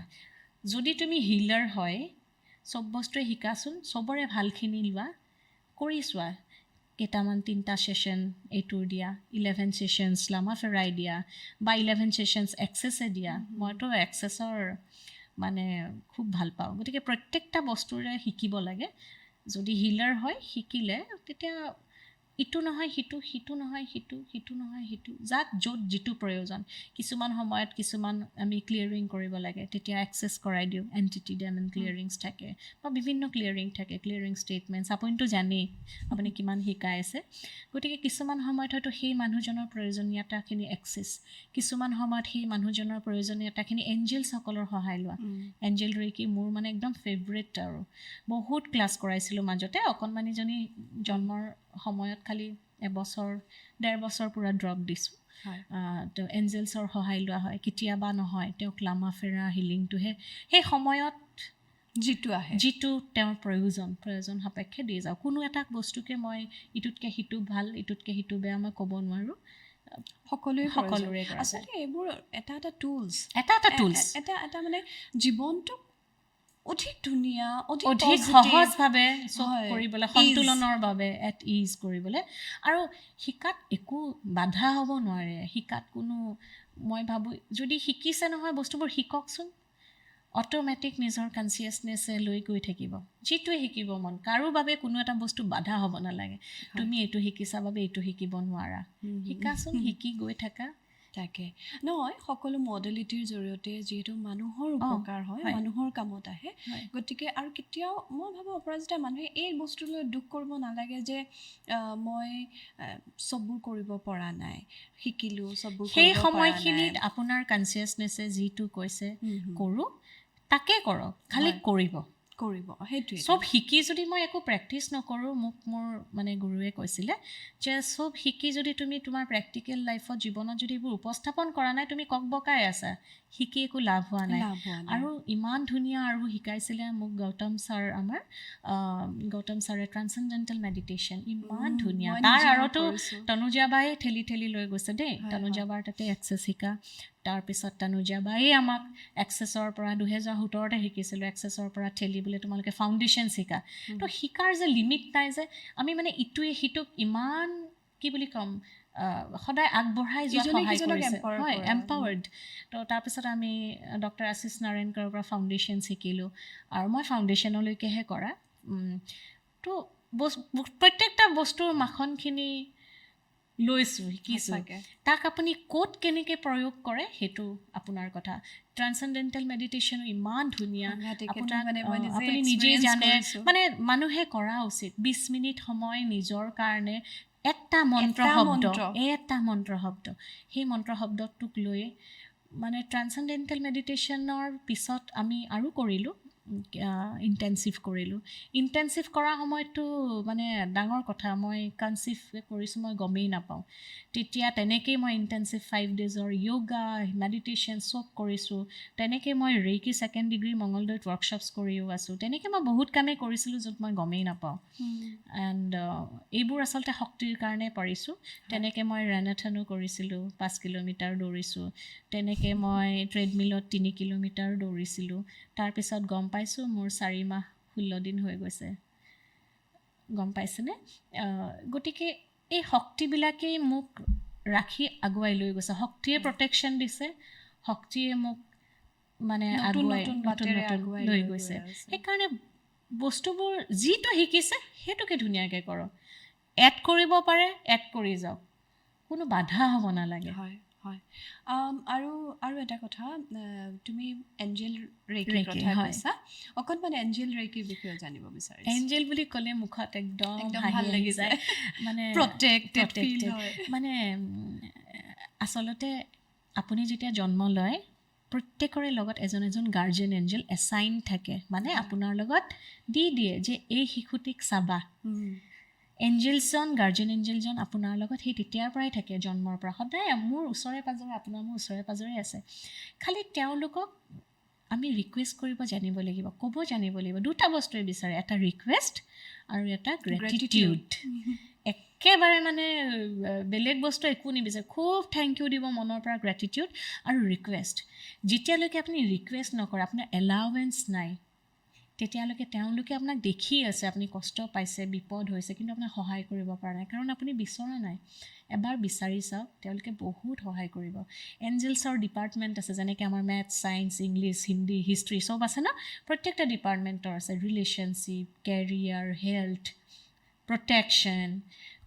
S1: যদি তুমি হিলাৰ হয়, চব বস্তুৱে শিকাচোন, চবৰে ভালখিনি লোৱা, কৰি চোৱা, কেইটামান 3টা ছেশ্যন এইটোৰ দিয়া, 11 ছেশ্যনছ লামাফেৰাই দিয়া, বা 11 ছেশ্যনছ এক্সেছে দিয়া। মইতো এক্সেছৰ মানে খুব ভাল পাওঁ। গতিকে প্ৰত্যেকটা বস্তুৰে শিকিব লাগে। যদি হিলাৰ হয়, শিকিলে তেতিয়া ইটো নহয় সিটো, সিটো নহয় সিটো, সিটো নহয় সিটো, যাক য'ত যিটো প্ৰয়োজন। কিছুমান সময়ত কিছুমান আমি ক্লিয়াৰিং কৰিব লাগে, তেতিয়া এক্সেছ কৰাই দিওঁ, এণ্টিটি ডেমন ক্লিয়াৰিংছ থাকে, বা বিভিন্ন ক্লিয়াৰিং থাকে, ক্লিয়াৰিং ষ্টেটমেণ্টছ, আপুনিতো জানেই আপুনি কিমান শিকাই আছে। গতিকে কিছুমান সময়ত হয়তো সেই মানুহজনৰ প্ৰয়োজনীয়তাখিনি এক্সেছ, কিছুমান সময়ত সেই মানুহজনৰ প্ৰয়োজনীয়তাখিনি এঞ্জেলছসকলৰ সহায় লোৱা। এঞ্জেল ৰেইকি মোৰ মানে একদম ফেভৰেট, আৰু বহুত ক্লাছ কৰাইছিলোঁ মাজতে। অকণমানিজনী জন্মৰ সময়ত খালি 1.5 বছৰ পূৰা ড্ৰপ দিছোঁ। তো এঞ্জেলছৰ সহায় লোৱা হয়, কেতিয়াবা নহয় তেওঁক লামাফেৰা হিলিংটোহে সেই সময়ত যিটো তেওঁৰ প্ৰয়োজন সাপেক্ষে দি যাওঁ। কোনো এটা বস্তুকে মই ইটোতকৈ সিটো ভাল, ইটোতকৈ সিটো বেয়া মই ক'ব নোৱাৰোঁ, সকলোৰে
S2: আচলতে এইবোৰ এটা টুলছ, এটা মানে জীৱনটোক অধিক ধুনীয়া, অধিক
S1: সহজভাৱে চব কৰিবলৈ, সন্তুলনৰ বাবে এট ইজ কৰিবলৈ। আৰু শিকাত একো বাধা হ'ব নোৱাৰে। শিকাত কোনো, মই ভাবোঁ যদি শিকিছে নহয় বস্তুবোৰ শিককচোন, অট'মেটিক নিজৰ কনচিয়াছনেছে লৈ গৈ থাকিব। যিটোৱে শিকিব মন, কাৰো বাবে কোনো এটা বস্তু বাধা হ'ব নালাগে। তুমি এইটো শিকিছা বাবে এইটো শিকিব নোৱাৰা, শিকাচোন, শিকি গৈ থাকা।
S2: তাকে নহয়, সকলো মডেলিটিৰ জৰিয়তে যিহেতু মানুহৰ উপকাৰ হয়, মানুহৰ কামত আহে। গতিকে আৰু কেতিয়াও মই ভাবোঁ অপৰাজিতা, মানুহে এই বস্তুলৈ দুখ কৰিব নালাগে যে মই চববোৰ কৰিব পৰা নাই, শিকিলোঁ চববোৰ,
S1: সেই সময়খিনিত আপোনাৰ কনচিয়াছনেছে যিটো কৈছে কৰোঁ, তাকে কৰক, খালি কৰিব, সেইটোৱে। চব শিকি যদি মই একো প্ৰেক্টিছ নকৰোঁ, মোক মোৰ মানে গুৰুৱে কৈছিলে যে চব শিকি যদি তুমি তোমাৰ প্ৰেক্টিকেল লাইফত, জীৱনত যদি এইবোৰ উপস্থাপন কৰা নাই, তুমি ককবকাই আছা, শিকি একো লাভ হোৱা নাই আৰু ইমান ধুনীয়া আৰু শিকাইছিলে মোক গৌতম ছাৰ আমাৰ গৌতম ছাৰে ট্ৰান্সেণ্ডেণ্টেল মেডিটেশ্যন ইমান ধুনীয়া তাৰ আৰতো তনুজা বাই ঠেলি লৈ গৈছে দেই তনুজা বাৰ তাতে এক্সেছ শিকা তাৰপিছত তনুজা বাই আমাক এক্সেছৰ পৰা 2017তে শিকিছিলোঁ এক্সেছৰ পৰা ঠেলি বোলে তোমালোকে ফাউণ্ডেশ্যন শিকা তো শিকাৰ যে লিমিট নাই যে আমি মানে ইটোৱে সিটোক ইমান কি বুলি ক'ম সদায় আগবঢ়াই যোৱা সহায় কৰিছে হয় এম্পাৱাৰ্ড তো তাৰপিছত আমি ডক্টৰ আশিষ নাৰায়ণকৰ পৰা ফাউণ্ডেশ্যন শিকিলোঁ আৰু মই ফাউণ্ডেশ্যনলৈকেহে কৰা তো প্ৰত্যেকটা বস্তুৰ মাখনখিনি লৈছোঁ শিকিছোঁ তাক আপুনি ক'ত কেনেকৈ প্ৰয়োগ কৰে সেইটো আপোনাৰ কথা ট্ৰান্সেণ্ডেণ্টেল মেডিটেশ্যনো ইমান ধুনীয়া আপুনি নিজেই জানে মানে মানুহে কৰা উচিত 20 মিনিট সময় নিজৰ কাৰণে এটা মন্ত্ৰ শব্দ সেই মন্ত্ৰ শব্দটোক লৈ মানে ট্ৰান্সেণ্ডেণ্টেল মেডিটেশ্যনৰ পিছত আমি আৰু কৰিলোঁ ইণ্টেনচিভ কৰা সময়ততো মানে ডাঙৰ কথা মই কনচিভ কৰিছোঁ মই গমেই নাপাওঁ তেতিয়া তেনেকেই মই ইণ্টেনচিভ 5 ডেজৰ য়োগা মেডিটেশ্যন চব কৰিছোঁ তেনেকৈ মই ৰেইকি 2nd ডিগ্ৰী মঙলদৈত ৱৰ্কশ্বপছ কৰিও আছোঁ তেনেকৈ মই বহুত কামেই কৰিছিলোঁ য'ত মই গমেই নাপাওঁ এণ্ড এইবোৰ আচলতে শক্তিৰ কাৰণে পাৰিছোঁ তেনেকৈ মই ৰানাথনো কৰিছিলোঁ 5 কিলোমিটাৰ দৌৰিছোঁ তেনেকৈ মই ট্ৰেডমিলত 3 কিলোমিটাৰ দৌৰিছিলোঁ তাৰপিছত গম পাইছোঁ মোৰ 4 মাহ 16 দিন হৈ গৈছে গম পাইছেনে গতিকে এই শক্তিবিলাকেই মোক ৰাখি আগুৱাই লৈ গৈছে শক্তিয়ে প্ৰটেকশ্যন দিছে শক্তিয়ে মোক মানে আগুৱাই লৈ গৈছে সেইকাৰণে বস্তুবোৰ যিটো শিকিছে সেইটোকে ধুনীয়াকৈ কৰক এড কৰিব পাৰে এড কৰি যাওক কোনো বাধা হ'ব নালাগে
S2: হয় হয় আৰু এটা কথা তুমি এঞ্জেল ৰেইকিৰ কথা কৈছা অকণমান এঞ্জেল ৰেইকিৰ বিষয়ে জানিব বিচাৰিছোঁ
S1: এঞ্জেল বুলি ক'লে মুখত একদম ভাল লাগি যায় মানে
S2: প্ৰটেক্টেড ফিল হয়
S1: মানে আচলতে আপুনি যেতিয়া জন্ম লয় প্ৰত্যেকৰে লগত এজন গাৰ্জেন এঞ্জেল এছাইন থাকে মানে আপোনাৰ লগত দিয়ে যে এই শিশুটিক চাবা এঞ্জেলজন গাৰ্জেন এঞ্জেলজন আপোনাৰ লগত সেই তেতিয়াৰ পৰাই থাকে জন্মৰ পৰা সদায় মোৰ ওচৰে পাজৰে আপোনাৰ মোৰ ওচৰে পাজৰে আছে খালি তেওঁলোকক আমি ৰিকুৱেষ্ট কৰিব জানিব লাগিব ক'ব জানিব লাগিব দুটা বস্তুৱে বিচাৰে এটা ৰিকুৱেষ্ট আৰু এটা গ্ৰেটিটিউড একেবাৰে মানে বেলেগ বস্তু একো নিবিচাৰে খুব থেংক ইউ দিব মনৰ পৰা গ্ৰেটিটিউড আৰু ৰিকুৱেষ্ট যেতিয়ালৈকে আপুনি ৰিকুৱেষ্ট নকৰে আপোনাৰ এলাউৱেঞ্চ নাই তেতিয়ালৈকে তেওঁলোকে আপোনাক দেখি আছে আপুনি কষ্ট পাইছে বিপদ হৈছে কিন্তু আপোনাক সহায় কৰিব পৰা নাই কাৰণ আপুনি বিচৰা নাই এবাৰ বিচাৰি চাওক তেওঁলোকে বহুত সহায় কৰিব এঞ্জেলছৰ ডিপাৰ্টমেণ্ট আছে যেনেকৈ আমাৰ maths science English Hindi history চব আছে ন প্ৰত্যেকটা ডিপাৰ্টমেণ্টৰ আছে relationship career health protection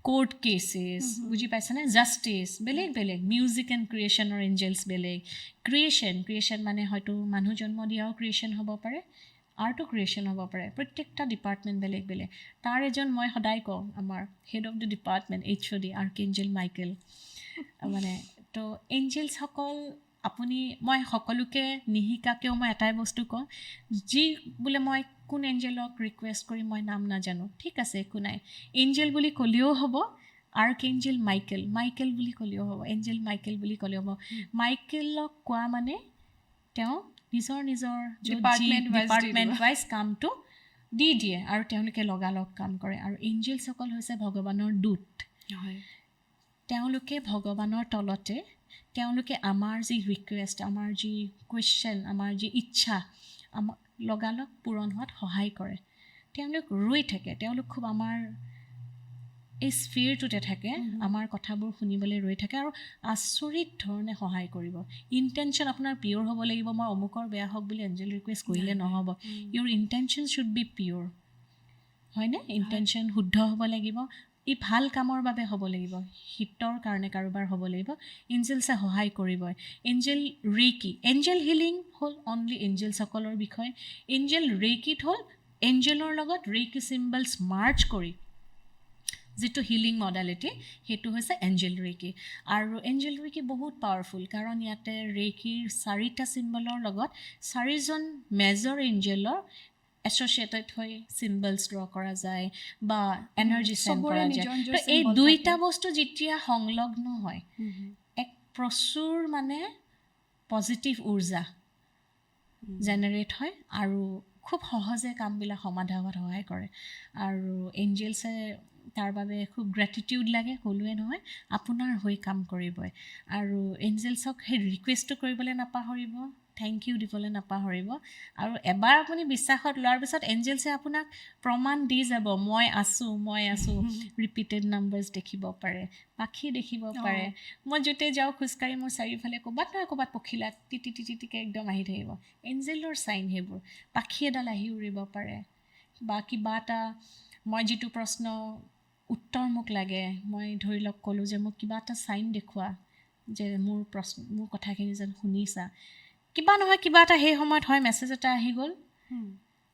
S1: court cases বুজি পাইছেনে জাষ্টিছ বেলেগ মিউজিক এণ্ড ক্ৰিয়েশ্যনৰ এঞ্জেলছ বেলেগ ক্ৰিয়েশ্যন মানে হয়তো মানুহ জন্ম দিয়াও ক্ৰিয়েশ্যন হ'ব পাৰে আৰ্টো ক্ৰিয়েশ্যন হ'ব পাৰে প্ৰত্যেকটা ডিপাৰ্টমেণ্ট বেলেগ তাৰ এজন মই সদায় কওঁ আমাৰ head of the department HOD archangel Michael মানে তো এঞ্জেলছসকল আপুনি মই সকলোকে নিশিকাকেও মই এটাই বস্তু কওঁ যি বোলে মই কোন এঞ্জেলক ৰিকুৱেষ্ট কৰি মই নাম নাজানো ঠিক আছে একো নাই এঞ্জেল বুলি ক'লেও হ'ব আৰ্কিএঞ্জেল মাইকেল বুলি ক'লেও হ'ব এঞ্জেল মাইকেল বুলি ক'লেও হ'ব মাইকেলক কোৱা মানে তেওঁ নিজৰ ডিপাৰ্টমেণ্ট ৱাইজ কামটো দিয়ে আৰু তেওঁলোকে লগালগ কাম কৰে আৰু এঞ্জেলছসকল হৈছে ভগৱানৰ দূত তেওঁলোকে ভগৱানৰ তলতে তেওঁলোকে আমাৰ যি ৰিকুৱেষ্ট আমাৰ যি কুৱেশ্যন আমাৰ যি ইচ্ছা আমাক লগালগ পূৰণ হোৱাত সহায় কৰে তেওঁলোক ৰৈ থাকে তেওঁলোক খুব আমাৰ এই স্ফিয়াৰটোতে থাকে আমাৰ কথাবোৰ শুনিবলৈ ৰৈ থাকে আৰু আচৰিত ধৰণে সহায় কৰিব ইণ্টেনশ্যন আপোনাৰ পিয়'ৰ হ'ব লাগিব মই অমুকৰ বেয়া হওক বুলি এঞ্জেল ৰিকুৱেষ্ট কৰিলে নহ'ব ইয়'ৰ ইণ্টেনশ্যন শ্বুড বি পিয়'ৰ হয়নে ইণ্টেনশ্যন শুদ্ধ হ'ব লাগিব ই ভাল কামৰ বাবে হ'ব লাগিব হিতৰ কাৰণে কাৰোবাৰ হ'ব লাগিব এঞ্জেলছে সহায় কৰিবই এঞ্জেল ৰেইকি এঞ্জেল হিলিং হ'ল অনলি এঞ্জেলছসকলৰ বিষয় এঞ্জেল ৰেইকিত হ'ল এঞ্জেলৰ লগত ৰেইকি চিম্বলছ মাৰ্চ কৰি যিটো হিলিং মডালিটি সেইটো হৈছে এঞ্জেল ৰেইকি আৰু এঞ্জেল ৰেইকি বহুত পাৱাৰফুল কাৰণ ইয়াতে ৰেইকিৰ 4টা চিম্বলৰ লগত 4জন মেজৰ এঞ্জেলৰ এছ'চিয়েটেড হৈ চিম্বলছ ড্ৰ কৰা যায় বা এনাৰ্জি চেণ্ড কৰা যায় এই দুইটা বস্তু যেতিয়া সংলগ্ন হয় এক প্ৰচুৰ মানে পজিটিভ উৰ্জা জেনেৰেট হয় আৰু খুব সহজে কামবিলাক সমাধা হোৱাত সহায় কৰে আৰু এঞ্জেলছে তাৰ বাবে খুব গ্ৰেটিটিউড লাগে ক'লোৱে নহয় আপোনাৰ হৈ কাম কৰিবই আৰু এঞ্জেলছক সেই ৰিকুৱেষ্টটো কৰিবলৈ নাপাহৰিব থেংক ইউ দিবলৈ নাপাহৰিব আৰু এবাৰ আপুনি বিশ্বাসত লোৱাৰ পিছত এঞ্জেলছে আপোনাক প্ৰমাণ দি যাব মই আছোঁ ৰিপিটেড নাম্বাৰ্ছ দেখিব পাৰে পাখি দেখিব পাৰে মই য'তে যাওঁ খোজকাঢ়ি মোৰ চাৰিওফালে ক'ৰবাত নহয় ক'ৰবাত পখিলা টিটিকে একদম আহি থাকিব এঞ্জেলৰ চাইন সেইবোৰ পাখি এডাল আহি উৰিব পাৰে বা কিবা এটা মই যিটো প্ৰশ্ন উত্তৰ মোক লাগে মই ধৰি লওক ক'লোঁ যে মোক কিবা এটা চাইন দেখুওৱা যে মোৰ কথাখিনি যেন শুনিছা কিবা নহয় কিবা এটা সেই সময়ত হয় মেছেজ এটা আহি গ'ল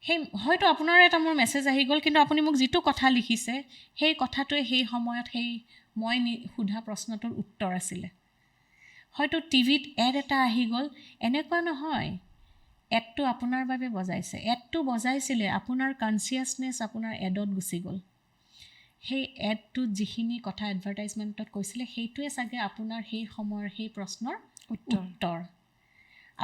S1: সেই হয়তো আপোনাৰ এটা মোৰ মেছেজ আহি গ'ল কিন্তু আপুনি মোক যিটো কথা লিখিছে সেই কথাটোৱে সেই সময়ত সেই মই সোধা প্ৰশ্নটোৰ উত্তৰ আছিলে হয়তো টিভিত এড এটা আহি গ'ল এনেকুৱা নহয় এডটো আপোনাৰ বাবে বজাইছে এডটো বজাইছিলে আপোনাৰ কনচিয়াছনেছ আপোনাৰ এডত গুচি গ'ল সেই এডটোত যিখিনি কথা এডভাৰটাইজমেণ্টত কৈছিলে সেইটোৱে চাগে আপোনাৰ সেই সময়ৰ সেই প্ৰশ্নৰ উত্তৰ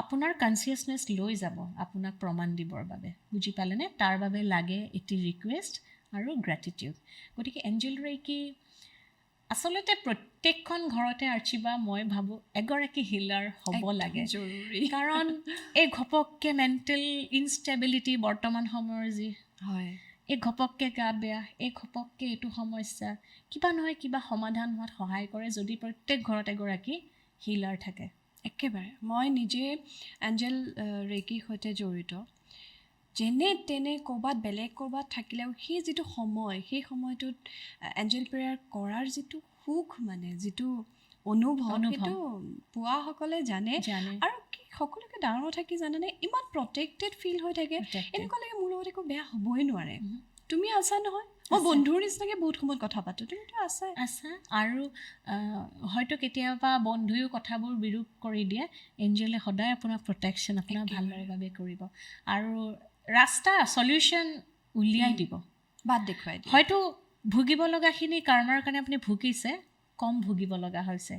S1: আপোনাৰ কনচিয়াছনেছ লৈ যাব আপোনাক প্ৰমাণ দিবৰ বাবে বুজি পালেনে তাৰ বাবে লাগে এটি ৰিকুৱেষ্ট আৰু গ্ৰেটিটিউড গতিকে এঞ্জেল ৰেইকি আচলতে প্ৰত্যেকখন ঘৰতে আৰ্চিবা মই ভাবোঁ এগৰাকী হিলাৰ হ'ব লাগে কাৰণ এই ঘপককৈ মেণ্টেল ইনষ্টেবিলিটি বৰ্তমান সময়ৰ যি
S2: হয়
S1: এই ঘপককৈ গা বেয়া এই ঘপককৈ এইটো সমস্যা কিবা নহয় কিবা সমাধান হোৱাত সহায় কৰে যদি প্ৰত্যেক ঘৰত এগৰাকী হিলাৰ থাকে
S2: একেবাৰে মই নিজে এঞ্জেল ৰেইকিৰ সৈতে জড়িত যেনে তেনে ক'ৰবাত বেলেগ ক'ৰবাত থাকিলেও সেই যিটো সময় সেই সময়টোত এঞ্জেল প্ৰেয়াৰ কৰাৰ যিটো সুখ মানে যিটো অনুভৱ সেইটো পোৱাসকলে জানে আৰু কি সকলোকে ডাঙৰ কথা কি জানেনে ইমান প্ৰটেক্টেড ফিল হৈ থাকে এনেকুৱা লাগে মোৰ লগত একো বেয়া হ'বই নোৱাৰে তুমি আছা নহয় মই বন্ধুৰ নিচিনাকৈ বহুত সময়ত কথা পাতোঁ তুমিতো আছা
S1: আৰু হয়তো কেতিয়াবা বন্ধুৱেও কথাবোৰ বিৰূপ কৰি দিয়ে এঞ্জেলে সদায় আপোনাক প্ৰটেকশ্যন আপোনাৰ ভালৰ বাবে কৰিব আৰু ৰাস্তা সলিউশ্যন উলিয়াই দিব
S2: বাট দেখুৱাই দিয়ে
S1: হয়তো ভুগিব লগাখিনি কৰ্মৰ কাৰণে আপুনি ভুগিছে কম ভুগিব লগা হৈছে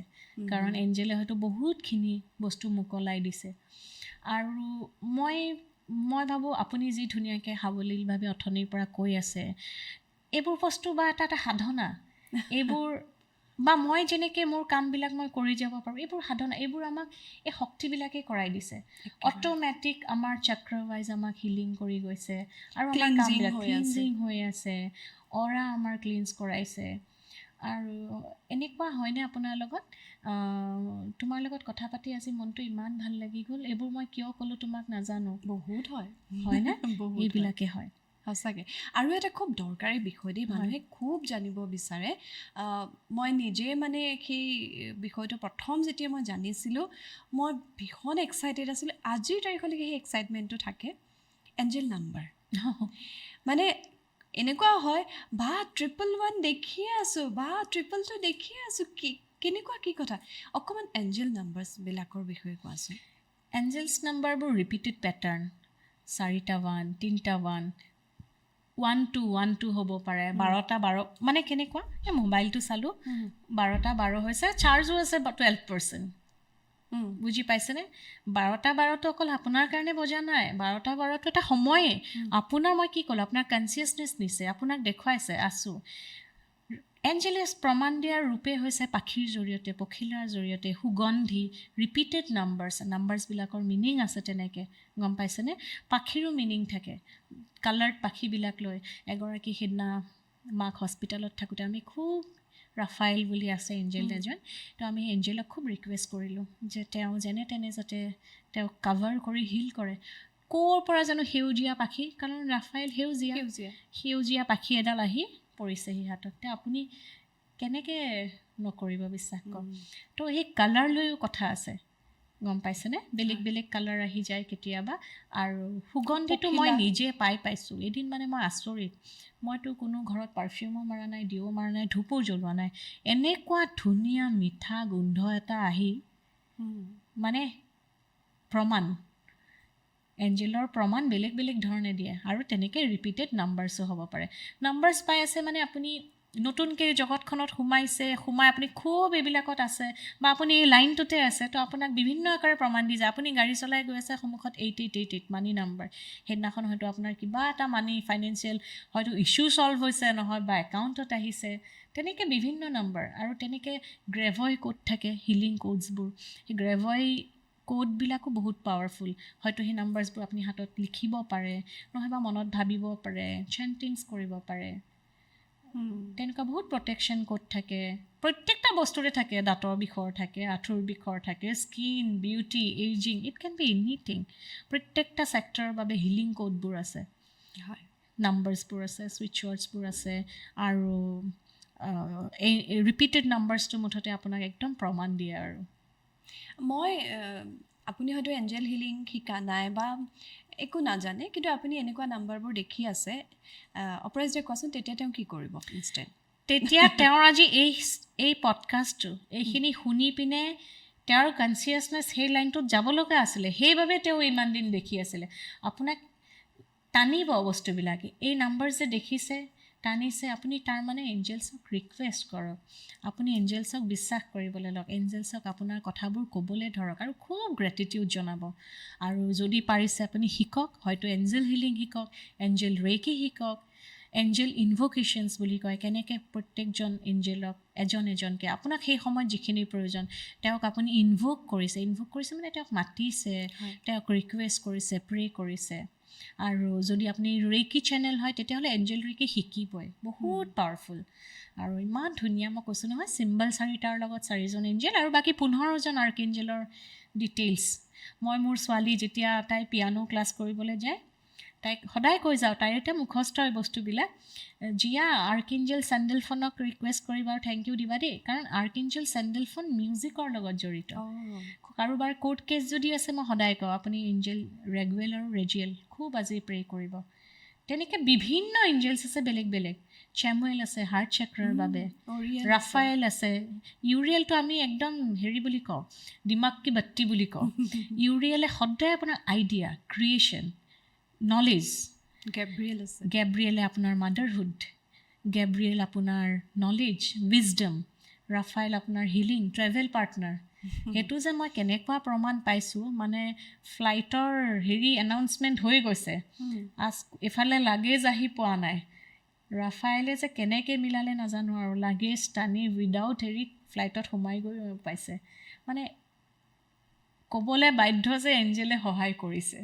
S1: কাৰণ এঞ্জেলে হয়তো বহুতখিনি বস্তু মোকলাই দিছে আৰু মই ভাবোঁ আপুনি যি ধুনীয়াকৈ সাৱলীলভাৱে অথনিৰ পৰা কৈ আছে এইবোৰ বস্তু বা এটা সাধনা এইবোৰ বা মই যেনেকৈ মোৰ কামবিলাক মই কৰি যাব পাৰোঁ এইবোৰ সাধনা এইবোৰ আমাক এই শক্তিবিলাকেই কৰাই দিছে অট'মেটিক আমাৰ চক্ৰ ৱাইজ আমাক হিলিং কৰি গৈছে আৰু আমাৰ কামবিলাক ক্লিনজিং হৈ আছে অৰা আমাৰ ক্লিনজ কৰাইছে আৰু এনেকুৱা হয়নে আপোনাৰ লগত তোমাৰ লগত কথা পাতি আজি মনটো ইমান ভাল লাগি গ'ল এইবোৰ মই কিয় ক'লোঁ তোমাক নাজানো
S2: বহুত
S1: হয়নে এইবিলাকে হয়
S2: সঁচাকৈ আৰু এটা খুব দৰকাৰী বিষয় দেই মানুহে খুব জানিব বিচাৰে মই নিজে মানে সেই বিষয়টো প্ৰথম যেতিয়া মই জানিছিলোঁ মই ভীষণ এক্সাইটেড আছিলোঁ আজিৰ তাৰিখলৈকে সেই এক্সাইটমেণ্টটো থাকে এঞ্জেল নাম্বাৰ মানে এনেকুৱা হয় বা 111 দেখিয়ে আছোঁ বা 222 দেখিয়ে আছোঁ কেনেকুৱা কি কথা অকণমান এঞ্জেল নাম্বাৰ্ছবিলাকৰ বিষয়ে কোৱাচোন
S1: এঞ্জেলছ নাম্বাৰবোৰ ৰিপিটেড পেটাৰ্ণ 4টা 1 3টা 1 1 2 হ'ব পাৰে 12টা 12 মানে কেনেকুৱা এই মোবাইলটো চালোঁ 12টা 12 হৈছে চাৰ্জো আছে 12% বুজি পাইছেনে 12টা 12টো অকল আপোনাৰ কাৰণে বজা নাই 12টা 12টো এটা সময়ে আপোনাৰ মই কি ক'লোঁ আপোনাৰ কনচিয়াছনেছ নিছে আপোনাক দেখুৱাইছে আছোঁ এঞ্জেলেছ প্ৰমাণ দিয়াৰ ৰূপে হৈছে পাখিৰ জৰিয়তে পখিলাৰ জৰিয়তে সুগন্ধি ৰিপিটেড নাম্বাৰ্ছবিলাকৰ মিনিং আছে তেনেকৈ গম পাইছেনে পাখিৰো মিনিং থাকে কালাৰ্ড পাখিবিলাক লৈ এগৰাকী সিদিনা মাক হস্পিটেলত থাকোঁতে আমি খুব ৰাফাইল বুলি আছে এঞ্জেল এজন তো আমি এঞ্জেলক খুব ৰিকুৱেষ্ট কৰিলোঁ যে তেওঁ যেনে তেনে যাতে তেওঁক কাভাৰ কৰি হিল কৰে ক'ৰ পৰা জানো সেউজীয়া পাখি কাৰণ ৰাফাইল সেউজীয়া পাখি এডাল আহি পৰিছেহি হাততে আপুনি কেনেকৈ নকৰিব বিশ্বাস কৰক তো সেই কালাৰ লৈও কথা আছে গম পাইছেনে বেলেগ বেলেগ কালাৰ আহি যায় কেতিয়াবা আৰু সুগন্ধিটো মই নিজে পাইছোঁ এদিন মানে মই আচৰিত মইতো কোনো ঘৰত পাৰফিউমো মাৰা নাই দিও মাৰা নাই ধূপো জ্বলোৱা নাই এনেকুৱা ধুনীয়া মিঠা গোন্ধ এটা আহি মানে প্ৰমাণ এঞ্জেলৰ প্ৰমাণ বেলেগ বেলেগ ধৰণে দিয়ে আৰু তেনেকৈ ৰিপিটেড নাম্বাৰ্ছো হ'ব পাৰে নাম্বাৰ্ছ পাই আছে মানে আপুনি নতুনকৈ জগতখনত সোমাই আপুনি খুব এইবিলাকত আছে বা আপুনি এই লাইনটোতে আছে, তো আপোনাক বিভিন্ন আকাৰে প্ৰমাণ দি যায়। আপুনি গাড়ী চলাই গৈ আছে, সন্মুখত 8888 মানি নাম্বাৰ, সেইদিনাখন হয়তো আপোনাৰ কিবা এটা মানি ফাইনেন্সিয়েল হয়তো ইছ্যু ছল্ভ হৈছে, নহয় বা একাউণ্টত আহিছে, তেনেকৈ বিভিন্ন নাম্বাৰ। আৰু তেনেকৈ গ্ৰেভয় কোড থাকে, হিলিং কোডছবোৰ। সেই গ্ৰেভয় কোডবিলাকো বহুত পাৱাৰফুল। হয়তো সেই নাম্বাৰছবোৰ আপুনি হাতত লিখিব পাৰে, নহয় বা মনত ভাবিব পাৰে, চেণ্টিংছ কৰিব পাৰে। তেনেকুৱা বহুত প্ৰটেকশ্যন কোড থাকে, প্ৰত্যেকটা বস্তুৰে থাকে। দাঁতৰ বিষৰ থাকে, আঁঠুৰ বিষৰ থাকে, skin, beauty, ageing, it can be anything. প্ৰত্যেকটা ছেক্টৰৰ বাবে হিলিং কোডবোৰ আছে,
S2: হয়,
S1: নাম্বাৰছবোৰ আছে, ছুইচ ৱৰ্ডছবোৰ আছে। আৰু এই ৰিপিটেড নাম্বাৰছটো মুঠতে আপোনাক একদম প্ৰমাণ দিয়ে। আৰু
S2: আপুনি হয়তো এঞ্জেল হিলিং শিকা নাই বা একো নাজানে, কিন্তু আপুনি এনেকুৱা নাম্বাৰবোৰ দেখি আছে, অপৰাজিতাই কোৱাচোন, তেতিয়া তেওঁ কি কৰিব ইনষ্টেণ্ট?
S1: তেতিয়া তেওঁৰ আজি এই পডকাষ্টটো এইখিনি শুনি পিনে তেওঁৰ কনচিয়াছনেছ সেই লাইনটোত যাব লগা আছিলে, সেইবাবে তেওঁ ইমান দিন দেখি আছিলে। আপোনাক টানিব বস্তুবিলাকে, এই নাম্বাৰ যে দেখিছে, টানিছে, আপুনি তাৰমানে এঞ্জেলছক ৰিকুৱেষ্ট কৰক, আপুনি এঞ্জেলছক বিশ্বাস কৰিবলৈ লওক, এঞ্জেলছক আপোনাৰ কথাবোৰ ক'বলৈ ধৰক আৰু খুব গ্ৰেটিটিউড জনাব। আৰু যদি পাৰিছে আপুনি শিকক, হয়তো এঞ্জেল হিলিং শিকক, এঞ্জেল ৰেইকি শিকক, এঞ্জেল ইনভকেশ্যনছ বুলি কয়, কেনেকৈ প্ৰত্যেকজন এঞ্জেলক এজনকৈ আপোনাক সেই সময়ত যিখিনি প্ৰয়োজন তেওঁক আপুনি ইনভোক কৰিছে মানে তেওঁক মাতিছে, তেওঁক ৰিকুৱেষ্ট কৰিছে, প্ৰে কৰিছে। আৰু যদি আপুনি ৰেইকি চেনেল হয়, তেতিয়াহ'লে এঞ্জেল ৰেইকি শিকিবই, বহুত পাৱাৰফুল। আৰু ইমান ধুনীয়া, মই কৈছোঁ নহয়, চিম্বল 4টাৰ লগত 4জন এঞ্জেল আৰু বাকী 15জন আৰ্কএঞ্জেলৰ ডিটেইলছ। মই মোৰ ছোৱালী যেতিয়া তাই পিয়ানো ক্লাছ কৰিবলৈ যায়, তাইক সদায় কৈ যাওঁ, তাইৰ এতিয়া মুখস্থ এই বস্তুবিলাক, জিয়া আৰ্কএঞ্জেল চেণ্ডেলফোনক ৰিকুৱেষ্ট কৰিবা আৰু থেংক ইউ দিবা দেই, কাৰণ আৰ্কএঞ্জেল চেণ্ডেলফোন মিউজিকৰ লগত জড়িত। কাৰোবাৰ কোৰ্ট কেছ যদি আছে, মই সদায় কওঁ আপুনি এঞ্জেল ৰেগুৱেল আৰু ৰেজিয়েল খুব আজি প্ৰে কৰিব। তেনেকৈ বিভিন্ন এঞ্জেলছ আছে, বেলেগ বেলেগ। চেমুৱেল আছে হাৰ্ট চাক্ৰাৰ বাবে, ৰাফায়েল আছে। ইউৰিয়েলটো আমি একদম হেৰি বুলি কওঁ, দিমাগ কি বাত্তি বুলি কওঁ। ইউৰিয়েলে সদায় আপোনাৰ আইডিয়া, ক্ৰিয়েশ্যন, নলেজ। গেব্ৰিয়েলে আপোনাৰ মাদাৰহুড, গেব্ৰিয়েল আপোনাৰ নলেজ, উইজডম। ৰাফায়েল আপোনাৰ হিলিং, ট্ৰেভেল পাৰ্টনাৰ। সেইটো যে মই কেনেকুৱা প্ৰমাণ পাইছোঁ, মানে ফ্লাইটৰ এনাউন্সমেণ্ট হৈ গৈছে, এফালে লাগেজ আহি পোৱা নাই, ৰাফায়েলে যে কেনেকৈ মিলালে নাজানো, আৰু লাগেজ টানি উইদাউট ফ্লাইটত সোমাই গৈ পাইছে। মানে ক'বলৈ বাধ্য যে এঞ্জেলে সহায় কৰিছে।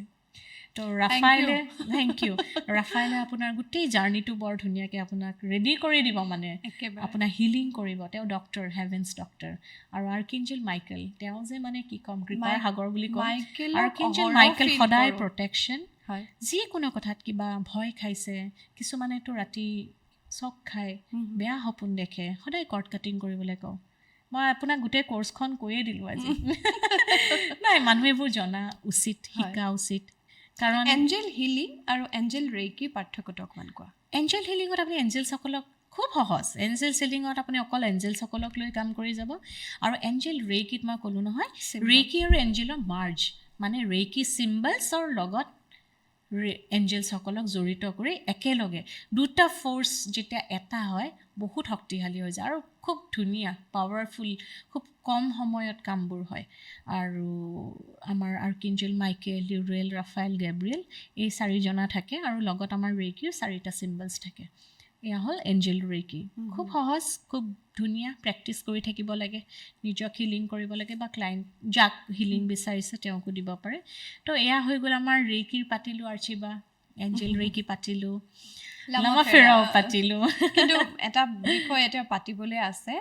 S1: তো ৰাফায়েলে, থেংক ইউ, ৰাফায়েলে আপোনাৰ গোটেই জাৰ্ণিটো বৰ ধুনীয়াকৈ আপোনাক ৰেডি কৰি দিব, মানে আপোনাক হিলিং কৰিব। তেওঁ ডক্টৰ, হেভেন্স ডক্টৰ। আৰু আৰ্কএঞ্জেল মাইকেল, তেওঁ যে মানে কি ক'ম, কৃপাৰ সাগৰ বুলি কয়। আৰ্কএঞ্জেল মাইকেল সদায় প্ৰটেকশ্যন, যিকোনো কথাত কিবা ভয় খাইছে, কিছুমানেতো ৰাতি চক খায়, বেয়া সপোন দেখে, সদায় কৰ্ড কাটিং কৰিবলৈ কওঁ। মই আপোনাক গোটেই কোৰ্চখন কৈয়ে দিলোঁ আজি। নাই, মানুহে এইবোৰ জনা উচিত, শিকা উচিত। কাৰণ
S2: এঞ্জেল হিলিং আৰু এঞ্জেল ৰেইকিৰ পাৰ্থক্যটো অকণমান কোৱা।
S1: এঞ্জেল হিলিঙত আপুনি এঞ্জেলসকলক খুব সহজ, এঞ্জেল হিলিঙত আপুনি অকল এঞ্জেলসকলক লৈ কাম কৰি যাব। আৰু এঞ্জেল ৰেইকিত মই ক'লোঁ নহয়, ৰেইকি আৰু এঞ্জেলৰ মাৰ্জ, মানে ৰেইকি চিম্বলছৰ লগত এঞ্জেলছসকলক জড়িত কৰি একেলগে দুটা ফ'ৰ্চ যেতিয়া এটা হয়, বহুত শক্তিশালী হৈ যায় আৰু খুব ধুনীয়া, পাৱাৰফুল, খুব কম সময়ত কামবোৰ হয়। আৰু আমাৰ আৰ্কএঞ্জেল মাইকেল, ইউৰিয়েল, ৰাফায়েল, গেব্ৰিয়েল, এই 4জনা থাকে। আৰু লগত আমাৰ ৰেইকিৰ 4টা চিম্বলছ থাকে। এয়া হ'ল এঞ্জেল ৰেইকি। খুব সহজ, খুব ধুনীয়া, প্ৰেক্টিচ কৰি থাকিব লাগে, নিজক হিলিং কৰিব লাগে, বা ক্লাইণ্ট যাক হিলিং বিচাৰিছে তেওঁকো দিব পাৰে। তো এয়া হৈ গ'ল আমাৰ ৰেইকিৰ পাতিলোঁ, আৰ্চিবা এঞ্জেল ৰেইকি পাতিলোঁ, লামাফেৰাও পাতিলোঁ।
S2: কিন্তু এটা বিষয় এতিয়া পাতিবলৈ আছে,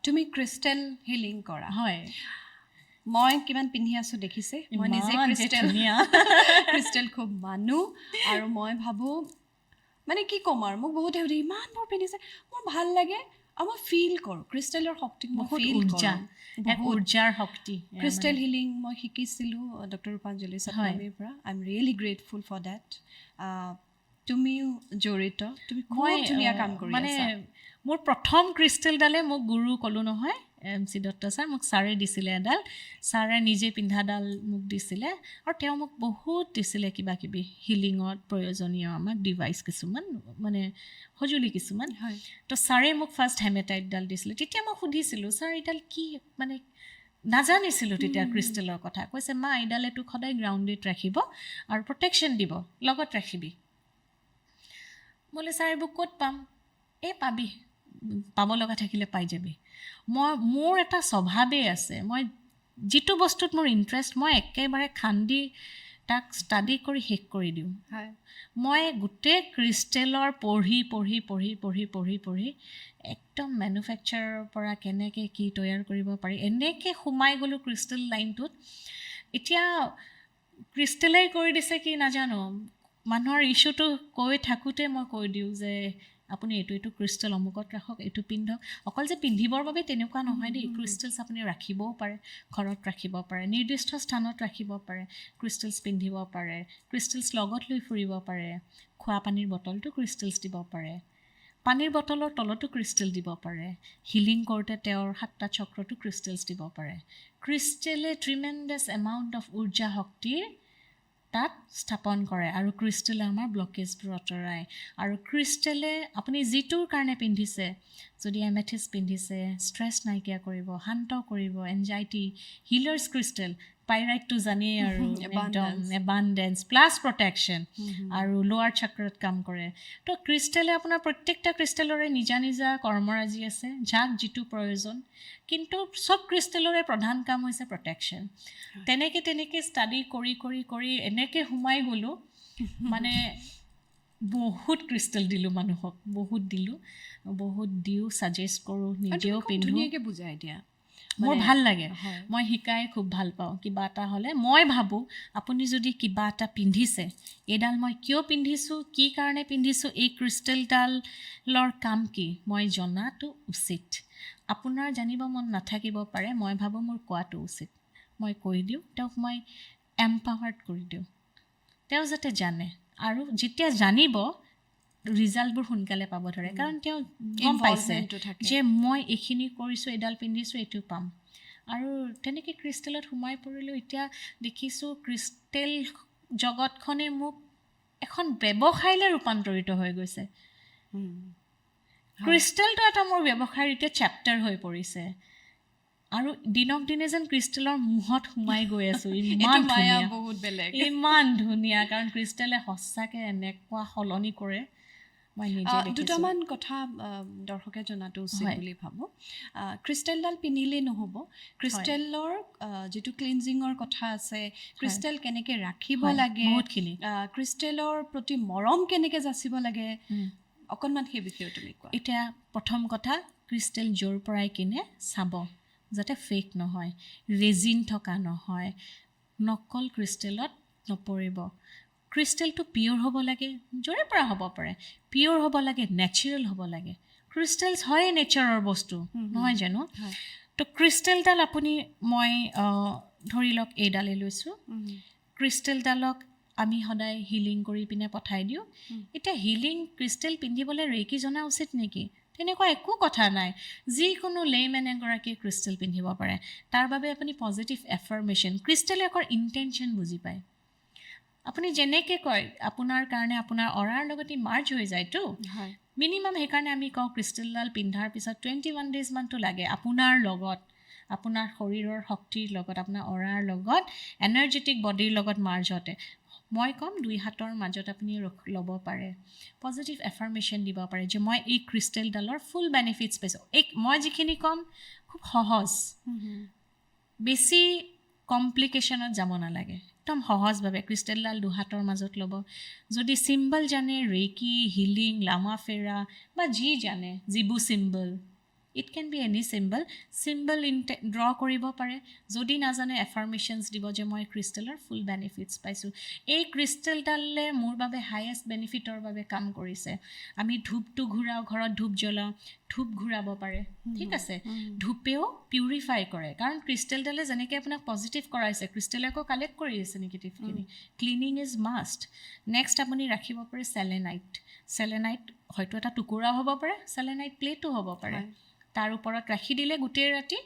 S2: তুমি ক্ৰিষ্টেল হিলিং কৰা।
S1: হয়,
S2: মই কিমান পিন্ধি আছোঁ দেখিছে, মই নিজে ক্ৰিষ্টেল খুব মানো। আৰু মই ভাবোঁ, মানে কি ক'ম আৰু, মোক বহুতে সুধে ইমানবোৰ পিন্ধিছে, মোৰ ভাল লাগে আৰু মই ফিল কৰোঁ ক্ৰিষ্টেলৰ শক্তি,
S1: বহুত উৰ্জাৰ শক্তি।
S2: ক্ৰিষ্টেল হিলিং মই শিকিছিলোঁ ডক্টৰ ৰূপাঞ্জলি সতনামীৰ পৰা। I am really grateful for that. তুমিও জড়িত, তুমি খুব ধুনীয়া কাম কৰি আছা।
S1: মোৰ প্ৰথম ক্ৰিষ্টেলডালে মোক গুৰু ক'লোঁ নহয়, MC দত্ত ছাৰ মোক ছাৰে দিছিলে এডাল ছাৰে নিজে পিন্ধাডাল মোক দিছিলে আৰু তেওঁ মোক বহুত দিছিলে কিবা কিবি হিলিঙত প্ৰয়োজনীয় আমাক ডিভাইচ কিছুমান মানে সঁজুলি কিছুমান তো ছাৰে মোক ফাৰ্ষ্ট হেমেটাইটডাল দিছিলে তেতিয়া মই সুধিছিলোঁ ছাৰ এইডাল কি মানে নাজানিছিলোঁ তেতিয়া ক্ৰিষ্টেলৰ কথা কৈছে মা এইডালে তোক সদায় গ্ৰাউণ্ডেড ৰাখিব আৰু প্ৰটেকশ্যন দিব লগত ৰাখিবি বোলে ছাৰ এইবোৰ ক'ত পাম এই পাবি পাব লগা থাকিলে পাই যাবি মোৰ এটা স্বভাৱেই আছে মই যিটো বস্তুত মোৰ ইণ্টাৰেষ্ট মই একেবাৰে খান্দি তাক ষ্টাডি কৰি শেষ কৰি দিওঁ মই গোটেই ক্ৰিষ্টেলৰ পঢ়ি একদম মেনুফেকচাৰৰ পৰা কেনেকৈ কি তৈয়াৰ কৰিব পাৰি এনেকৈ সোমাই গ'লোঁ ক্ৰিষ্টেল লাইনটোত এতিয়া ক্ৰিষ্টেলেই কৰি দিছে কি নাজানো মানুহৰ ইছ্যুটো কৈ থাকোঁতে মই কৈ দিওঁ যে আপুনি এইটো ক্ৰিষ্টেল অমুকত ৰাখক এইটো পিন্ধক অকল যে পিন্ধিবৰ বাবে তেনেকুৱা নহয় দেই ক্ৰিষ্টেলছ আপুনি ৰাখিবও পাৰে ঘৰত ৰাখিব পাৰে নিৰ্দিষ্ট স্থানত ৰাখিব পাৰে ক্ৰিষ্টেলছ পিন্ধিব পাৰে ক্ৰিষ্টেলছ লগত লৈ ফুৰিব পাৰে খোৱা পানীৰ বটলটো ক্ৰিষ্টেলছ দিব পাৰে পানীৰ বটলৰ তলতো ক্ৰিষ্টেল দিব পাৰে হিলিং কৰোঁতে তেওঁৰ 7টা চক্ৰটো ক্ৰিষ্টেলছ দিব পাৰে ক্ৰিষ্টেলে ট্ৰিমেণ্ডাছ এমাউণ্ট অফ উৰ্জা শক্তিৰ তাত স্থাপন কৰে আৰু ক্ৰিষ্টেলে আমাৰ ব্লকেজবোৰ আঁতৰায় আৰু ক্ৰিষ্টেলে আপুনি যিটোৰ কাৰণে পিন্ধিছে যদি এমেথিষ্ট পিন্ধিছে ষ্ট্ৰেছ নাইকিয়া কৰিব শান্ত কৰিব এনজাইটি হিলাৰ্ছ ক্ৰিষ্টেল পাইৰাইটটো জানেই আৰু একদম এবাণ্ডেঞ্চ প্লাছ প্ৰটেকশ্যন আৰু লোৱাৰ চাক্ৰত কাম কৰে তো ক্ৰিষ্টেলে আপোনাৰ প্ৰত্যেকটা ক্ৰিষ্টেলৰে নিজা নিজা কৰ্মৰাজি আছে যাক যিটো প্ৰয়োজন কিন্তু চব ক্ৰিষ্টেলৰে প্ৰধান কাম হৈছে প্ৰটেকশ্যন তেনেকৈ ষ্টাডি কৰি এনেকৈ সোমাই গ'লোঁ মানে বহুত ক্ৰিষ্টেল দিলোঁ মানুহক বহুত দিওঁ ছাজেষ্ট কৰোঁ নিজেও পিন্ধোঁ
S2: ধুনীয়াকৈ বুজাই দিয়া
S1: মোৰ ভাল লাগে মই শিকাই খুব ভাল পাওঁ কিবা এটা হ'লে মই ভাবোঁ আপুনি যদি কিবা এটা পিন্ধিছে এইডাল মই কিয় পিন্ধিছোঁ কি কাৰণে পিন্ধিছোঁ এই ক্ৰিষ্টেলডালৰ কাম কি মই জনাটো উচিত আপোনাৰ জানিব মন নাথাকিব পাৰে মই ভাবোঁ মোৰ কোৱাটো উচিত মই কৈ দিওঁ তেওঁক মই এম্পাৱাৰ্ড কৰি দিওঁ তেওঁ যাতে জানে আৰু যেতিয়া জানিব ৰিজাল্টবোৰ সোনকালে পাব ধৰে কাৰণ তেওঁ গম পাইছে যে মই এইখিনি কৰিছোঁ এইডাল পিন্ধিছোঁ এইটো পাম আৰু তেনেকৈ ক্ৰিষ্টেলত সোমাই পৰিলোঁ এতিয়া দেখিছোঁ ক্ৰিষ্টেল জগতখনে মোক এখন ব্যৱসায়লৈ ৰূপান্তৰিত হৈ গৈছে ক্ৰিষ্টেলটো এটা মোৰ ব্যৱসায়ৰ এতিয়া চেপ্টাৰ হৈ পৰিছে আৰু দিনক দিনে যেন ক্ৰিষ্টেলৰ মুহত সোমাই গৈ আছোঁ ইমান ধুনীয়া কাৰণ ক্ৰিষ্টেলে সঁচাকৈ এনেকুৱা সলনি কৰে মই নিজে
S2: দুটামান কথা দৰ্শকে জনাটো উচিত বুলি ভাবোঁ ক্ৰিষ্টেলডাল পিন্ধিলেই নহ'ব ক্ৰিষ্টেলৰ যিটো ক্লিনজিঙৰ কথা আছে ক্ৰিষ্টেল কেনেকৈ ৰাখিব লাগে
S1: বহুতখিনি
S2: ক্ৰিষ্টেলৰ প্ৰতি মৰম কেনেকৈ যাচিব লাগে অকণমান সেই বিষয়ে তুমি কোৱা
S1: এতিয়া প্ৰথম কথা ক্ৰিষ্টেল য'ৰ পৰাই কিনে চাব যাতে ফেক নহয় ৰেজিন থকা নহয় নকল ক্ৰিষ্টেলত নপৰিব ক্ৰিষ্টেলটো পিয়'ৰ হ'ব লাগে য'ৰে পৰা হ'ব পাৰে পিয়'ৰ হ'ব লাগে নেচাৰেল হ'ব লাগে ক্ৰিষ্টেলছ হয় নেচাৰৰ বস্তু নহয় জানো তো ক্ৰিষ্টেলডাল আপুনি মই ধৰি লওক এইডালে লৈছোঁ ক্ৰিষ্টেলডালক আমি সদায় হিলিং কৰি পিনে পঠাই দিওঁ এতিয়া হিলিং ক্ৰিষ্টেল পিন্ধিবলৈ ৰেইকি জনা উচিত নেকি তেনেকুৱা একো কথা নাই যিকোনো লেইমেন এগৰাকীয়ে ক্ৰিষ্টেল পিন্ধিব পাৰে তাৰ বাবে আপুনি পজিটিভ এফাৰ্মেশ্যন ক্ৰিষ্টেলে অকল ইণ্টেনশ্যন বুজি পায় আপুনি যেনেকৈ কয় আপোনাৰ কাৰণে আপোনাৰ অৰাৰ লগতে মাৰ্জ হৈ যায়তো মিনিমাম সেইকাৰণে আমি কওঁ ক্ৰিষ্টেলডাল পিন্ধাৰ পিছত 21 ডেজ মানটো লাগে আপোনাৰ লগত আপোনাৰ শৰীৰৰ শক্তিৰ লগত আপোনাৰ অৰাৰ লগত এনাৰ্জেটিক বডিৰ লগত মাৰ্জ হওঁতে মই ক'ম 2 হাতৰ মাজত আপুনি ল'ব পাৰে পজিটিভ এফাৰ্মেশ্যন দিব পাৰে যে মই এই ক্ৰিষ্টেলডালৰ ফুল বেনিফিটছ পাইছোঁ মই যিখিনি ক'ম খুব সহজ বেছি কমপ্লিকেশ্যনত যাব নালাগে একদম সহজভাৱে ক্ৰিষ্টেলডাল 2 হাতৰ মাজত ল'ব যদি চিম্বল জানে ৰেইকি হিলিং লামা ফেৰা বা যি জানে যিবু symbol it can be any symbol draw কৰিব পাৰে যদি নাজানে এফাৰ্মেশ্যনছ দিব যে মই ক্ৰিষ্টেলৰ ফুল বেনিফিটছ পাইছোঁ এই ক্ৰিষ্টেলডালে মোৰ বাবে হায়েষ্ট বেনিফিটৰ বাবে কাম কৰিছে আমি ধূপটো ঘূৰাওঁ ঘৰত ধূপ জ্বলাওঁ ধূপ ঘূৰাব পাৰে ঠিক আছে ধূপেও পিউৰিফাই কৰে কাৰণ ক্ৰিষ্টেলডালে যেনেকৈ আপোনাক পজিটিভ কৰাইছে ক্ৰিষ্টেলে আকৌ কালেক্ট কৰি আছে নিগেটিভখিনি ক্লিনিং ইজ মাষ্ট নেক্সট আপুনি ৰাখিব পাৰে চেলেনাইট হয়তো এটা টুকুৰা হ'ব পাৰে চেলেনাইট প্লেটো হ'ব পাৰে তাৰ ওপৰত ৰাখি দিলে গোটেই ৰাতি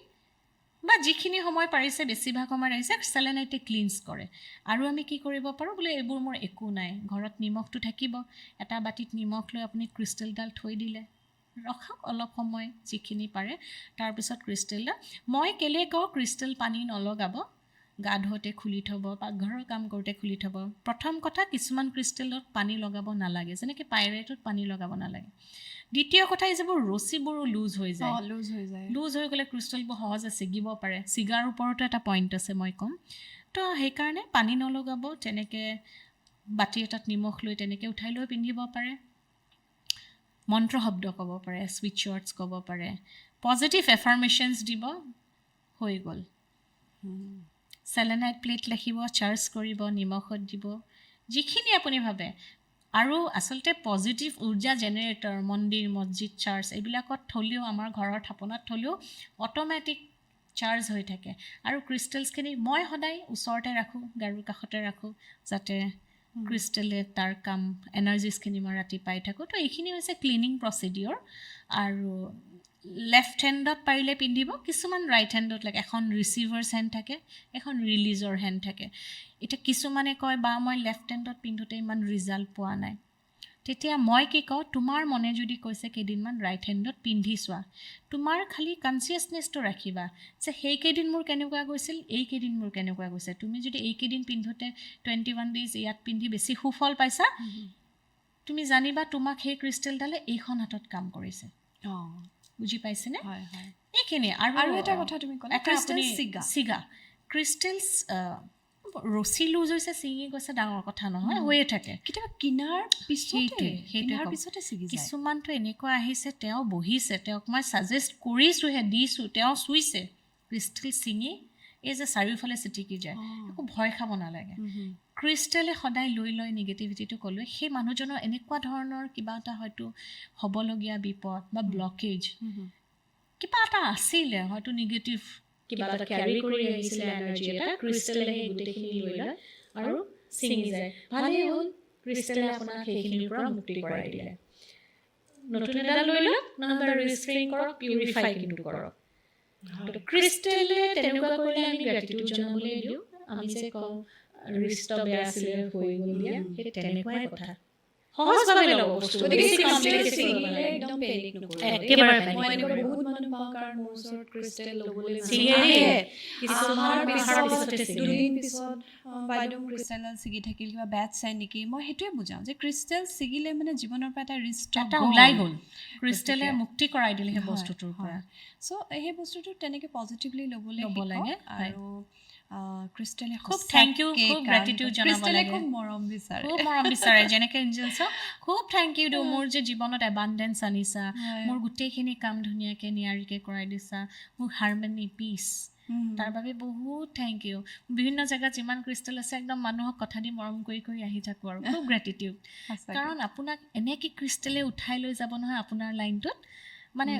S1: বা যিখিনি সময় পাৰিছে বেছিভাগ সময় ৰাখিছে চেলেনাইটে ক্লিনছ কৰে আৰু আমি কি কৰিব পাৰোঁ বোলে এইবোৰ মোৰ একো নাই ঘৰত নিমখটো থাকিব এটা বাতিত নিমখ লৈ আপুনি ক্ৰিষ্টেলডাল থৈ দিলে ৰখাওক অলপ সময় যিখিনি পাৰে তাৰপিছত ক্ৰিষ্টেলডাল মই কেলৈ কওঁ ক্ৰিষ্টেল পানী নলগাব গা ধুওঁতে খুলি থ'ব পাকঘৰৰ কাম কৰোঁতে খুলি থ'ব প্ৰথম কথা কিছুমান ক্ৰিষ্টেলত পানী লগাব নালাগে যেনেকৈ পাইৰাইটত পানী লগাব নালাগে দ্বিতীয় কথা যিবোৰ ৰছীবোৰো লুজ হৈ যায় লুজ হৈ গ'লে ক্ৰিষ্টেলবোৰ সহজে ছিগিব পাৰে ছিগাৰ ওপৰতো এটা পইণ্ট আছে মই ক'ম তো সেইকাৰণে পানী নলগাব তেনেকৈ বাতি এটাত নিমখ লৈ তেনেকৈ উঠাই লৈ পিন্ধিব পাৰে মন্ত্ৰ শব্দ ক'ব পাৰে ছুইচ ৱৰ্ডছ ক'ব পাৰে পজিটিভ এফাৰ্মেশ্যনছ দিব হৈ গ'ল চেলেনাইট প্লেট লিখিব চাৰ্জ কৰিব নিমখত দিব যিখিনি আপুনি ভাবে আৰু আচলতে পজিটিভ উৰ্জা জেনেৰেটৰ মন্দিৰ মছজিদ চাৰ্চ এইবিলাকত থ'লেও আমাৰ ঘৰৰ থাপনাত থ'লেও অট'মেটিক চাৰ্জ হৈ থাকে আৰু ক্ৰিষ্টেলছখিনি মই সদায় ওচৰতে ৰাখোঁ গাৰুৰ কাষতে ৰাখোঁ যাতে ক্ৰিষ্টেলে তাৰ কাম এনাৰ্জিছখিনি মই ৰাতি পাই থাকোঁ তো এইখিনি হৈছে ক্লিনিং প্ৰচিডিঅ'ৰ আৰু লেফ্ট হেণ্ডত পাৰিলে পিন্ধিব কিছুমান ৰাইট হেণ্ডত লাগে এখন ৰিচিভাৰ্ছ হেণ্ড থাকে এখন ৰিলিজৰ হেণ্ড থাকে এতিয়া কিছুমানে কয় বা মই লেফ্ট হেণ্ডত পিন্ধোতে ইমান ৰিজাল্ট পোৱা নাই তেতিয়া মই কি কওঁ তোমাৰ মনে যদি কৈছে কেইদিনমান ৰাইট হেণ্ডত পিন্ধি চোৱা তোমাৰ খালি কনচিয়াছনেছটো ৰাখিবা যে সেইকেইদিন মোৰ কেনেকুৱা গৈছিল এইকেইদিন মোৰ কেনেকুৱা গৈছে তুমি যদি এইকেইদিন পিন্ধোতে 21 ডেইজ ইয়াত পিন্ধি বেছি সুফল পাইছা তুমি জানিবা তোমাক সেই ক্ৰিষ্টেলডালে এইখন হাতত কাম কৰিছে বুজি পাইছেনে এইখিনি আৰু
S2: এটা কথা তুমি ক'লা ক্ৰিষ্টেল
S1: ছিগা ক্ৰিষ্টেলছ ৰছী লুজ হৈছে ছিঙি গৈছে ডাঙৰ কথা নহয় হৈয়ে থাকে
S2: কেতিয়াবা কিনাৰ পিছতে ছিগি যায়
S1: কিছুমানটো এনেকুৱা আহিছে তেওঁ বহিছে তেওঁক মই ছাজেষ্ট কৰিছোঁহে দিছোঁ তেওঁ চুইছে ক্ৰিষ্টেল ছিঙি এই যে চাৰিওফালে চিটিকি যায় একো ভয় খাব নালাগে ক্ৰিষ্টেলে সদায় লৈ লয় নিগেটিভিটিটো ক'লৈ সেই মানুহজনৰ এনেকুৱা ধৰণৰ কিবা এটা হয়তো হ'বলগীয়া বিপদ বা ব্লকেজ কিবা এটা আছিলে হয়তো নিগেটিভ কিবা এটা কেৰি কৰি আহিছিলে এনাৰ্জি এটা ক্ৰিষ্টেলে সেই গোটেইখিনি লৈ লয় আৰু ছিঙি যায় ভালেই হ'ল ক্ৰিষ্টেলে আপোনাক সেইখিনিৰ পৰা মুক্তি কৰাই দিলে নতুন এডাল লৈ লওক নহ'লে ৰিষ্ট্ৰিং কৰক পিউৰিফাই কিন্তু কৰক ক্ৰিষ্টেলে তেনেকুৱা কৰিলে আমি গ্ৰেটিটিউড জনাবলৈ দিওঁ আমি যে কওঁ ৰিষ্ট বেয়া আছিলে হৈ গ'ল দিয়া সেই তেনেকুৱাই কথা সহজভাৱে ল'ব বস্তু বেছি কমপ্লিকেটেড নহ'লে একদম পেনিক নকৰিব একেবাৰে মই এনেকুৱা বহুত মানুহ পাওঁ কাৰণ মোৰ ওচৰত ক্ৰিষ্টেল ল'বলৈ ছিঙে কিছুমানৰ পিছতে
S2: দুদিন পিছত বাইদেউ ক্ৰিষ্টেল ছিগি থাকিল কিবা বেড চাই নেকি মই সেইটোৱে বুজাওঁ যে ক্ৰিষ্টেল ছিগিলে মানে জীৱনৰ পৰা এটা ৰিষ্ট
S1: এটা ওলাই গ'ল ক্ৰিষ্টেলে মুক্তি কৰাই দিলে সেই বস্তুটোৰ পৰা
S2: চ' সেই বস্তুটো তেনেকৈ পজিটিভলি ল'ব লাগে আৰু ক্ৰিষ্টেলে
S1: খুব থেংক ইউ খুব গ্ৰেটিটিউড জনাব লাগে
S2: খুব মৰম
S1: বিচাৰে যেনেকৈ এঞ্জেলছক খুব থেংক ইউ দিওঁ মোৰ যে জীৱনত এবাণ্ডেঞ্চ আনিছা মোৰ গোটেইখিনি কাম ধুনীয়াকৈ নিয়াৰিকৈ কৰাই দিছা মোৰ হাৰমনি পিচ তাৰ বাবে বহুত থেংক ইউ বিভিন্ন জেগাত যিমান ক্ৰিষ্টেল আছে একদম মানুহক কথা দি মৰম কৰি কৰি আহি থাকোঁ আৰু খুব গ্ৰেটিটিউড কাৰণ আপোনাক এনেকৈ ক্ৰিষ্টেলে উঠাই লৈ যাব নহয় আপোনাৰ লাইনটোত মানে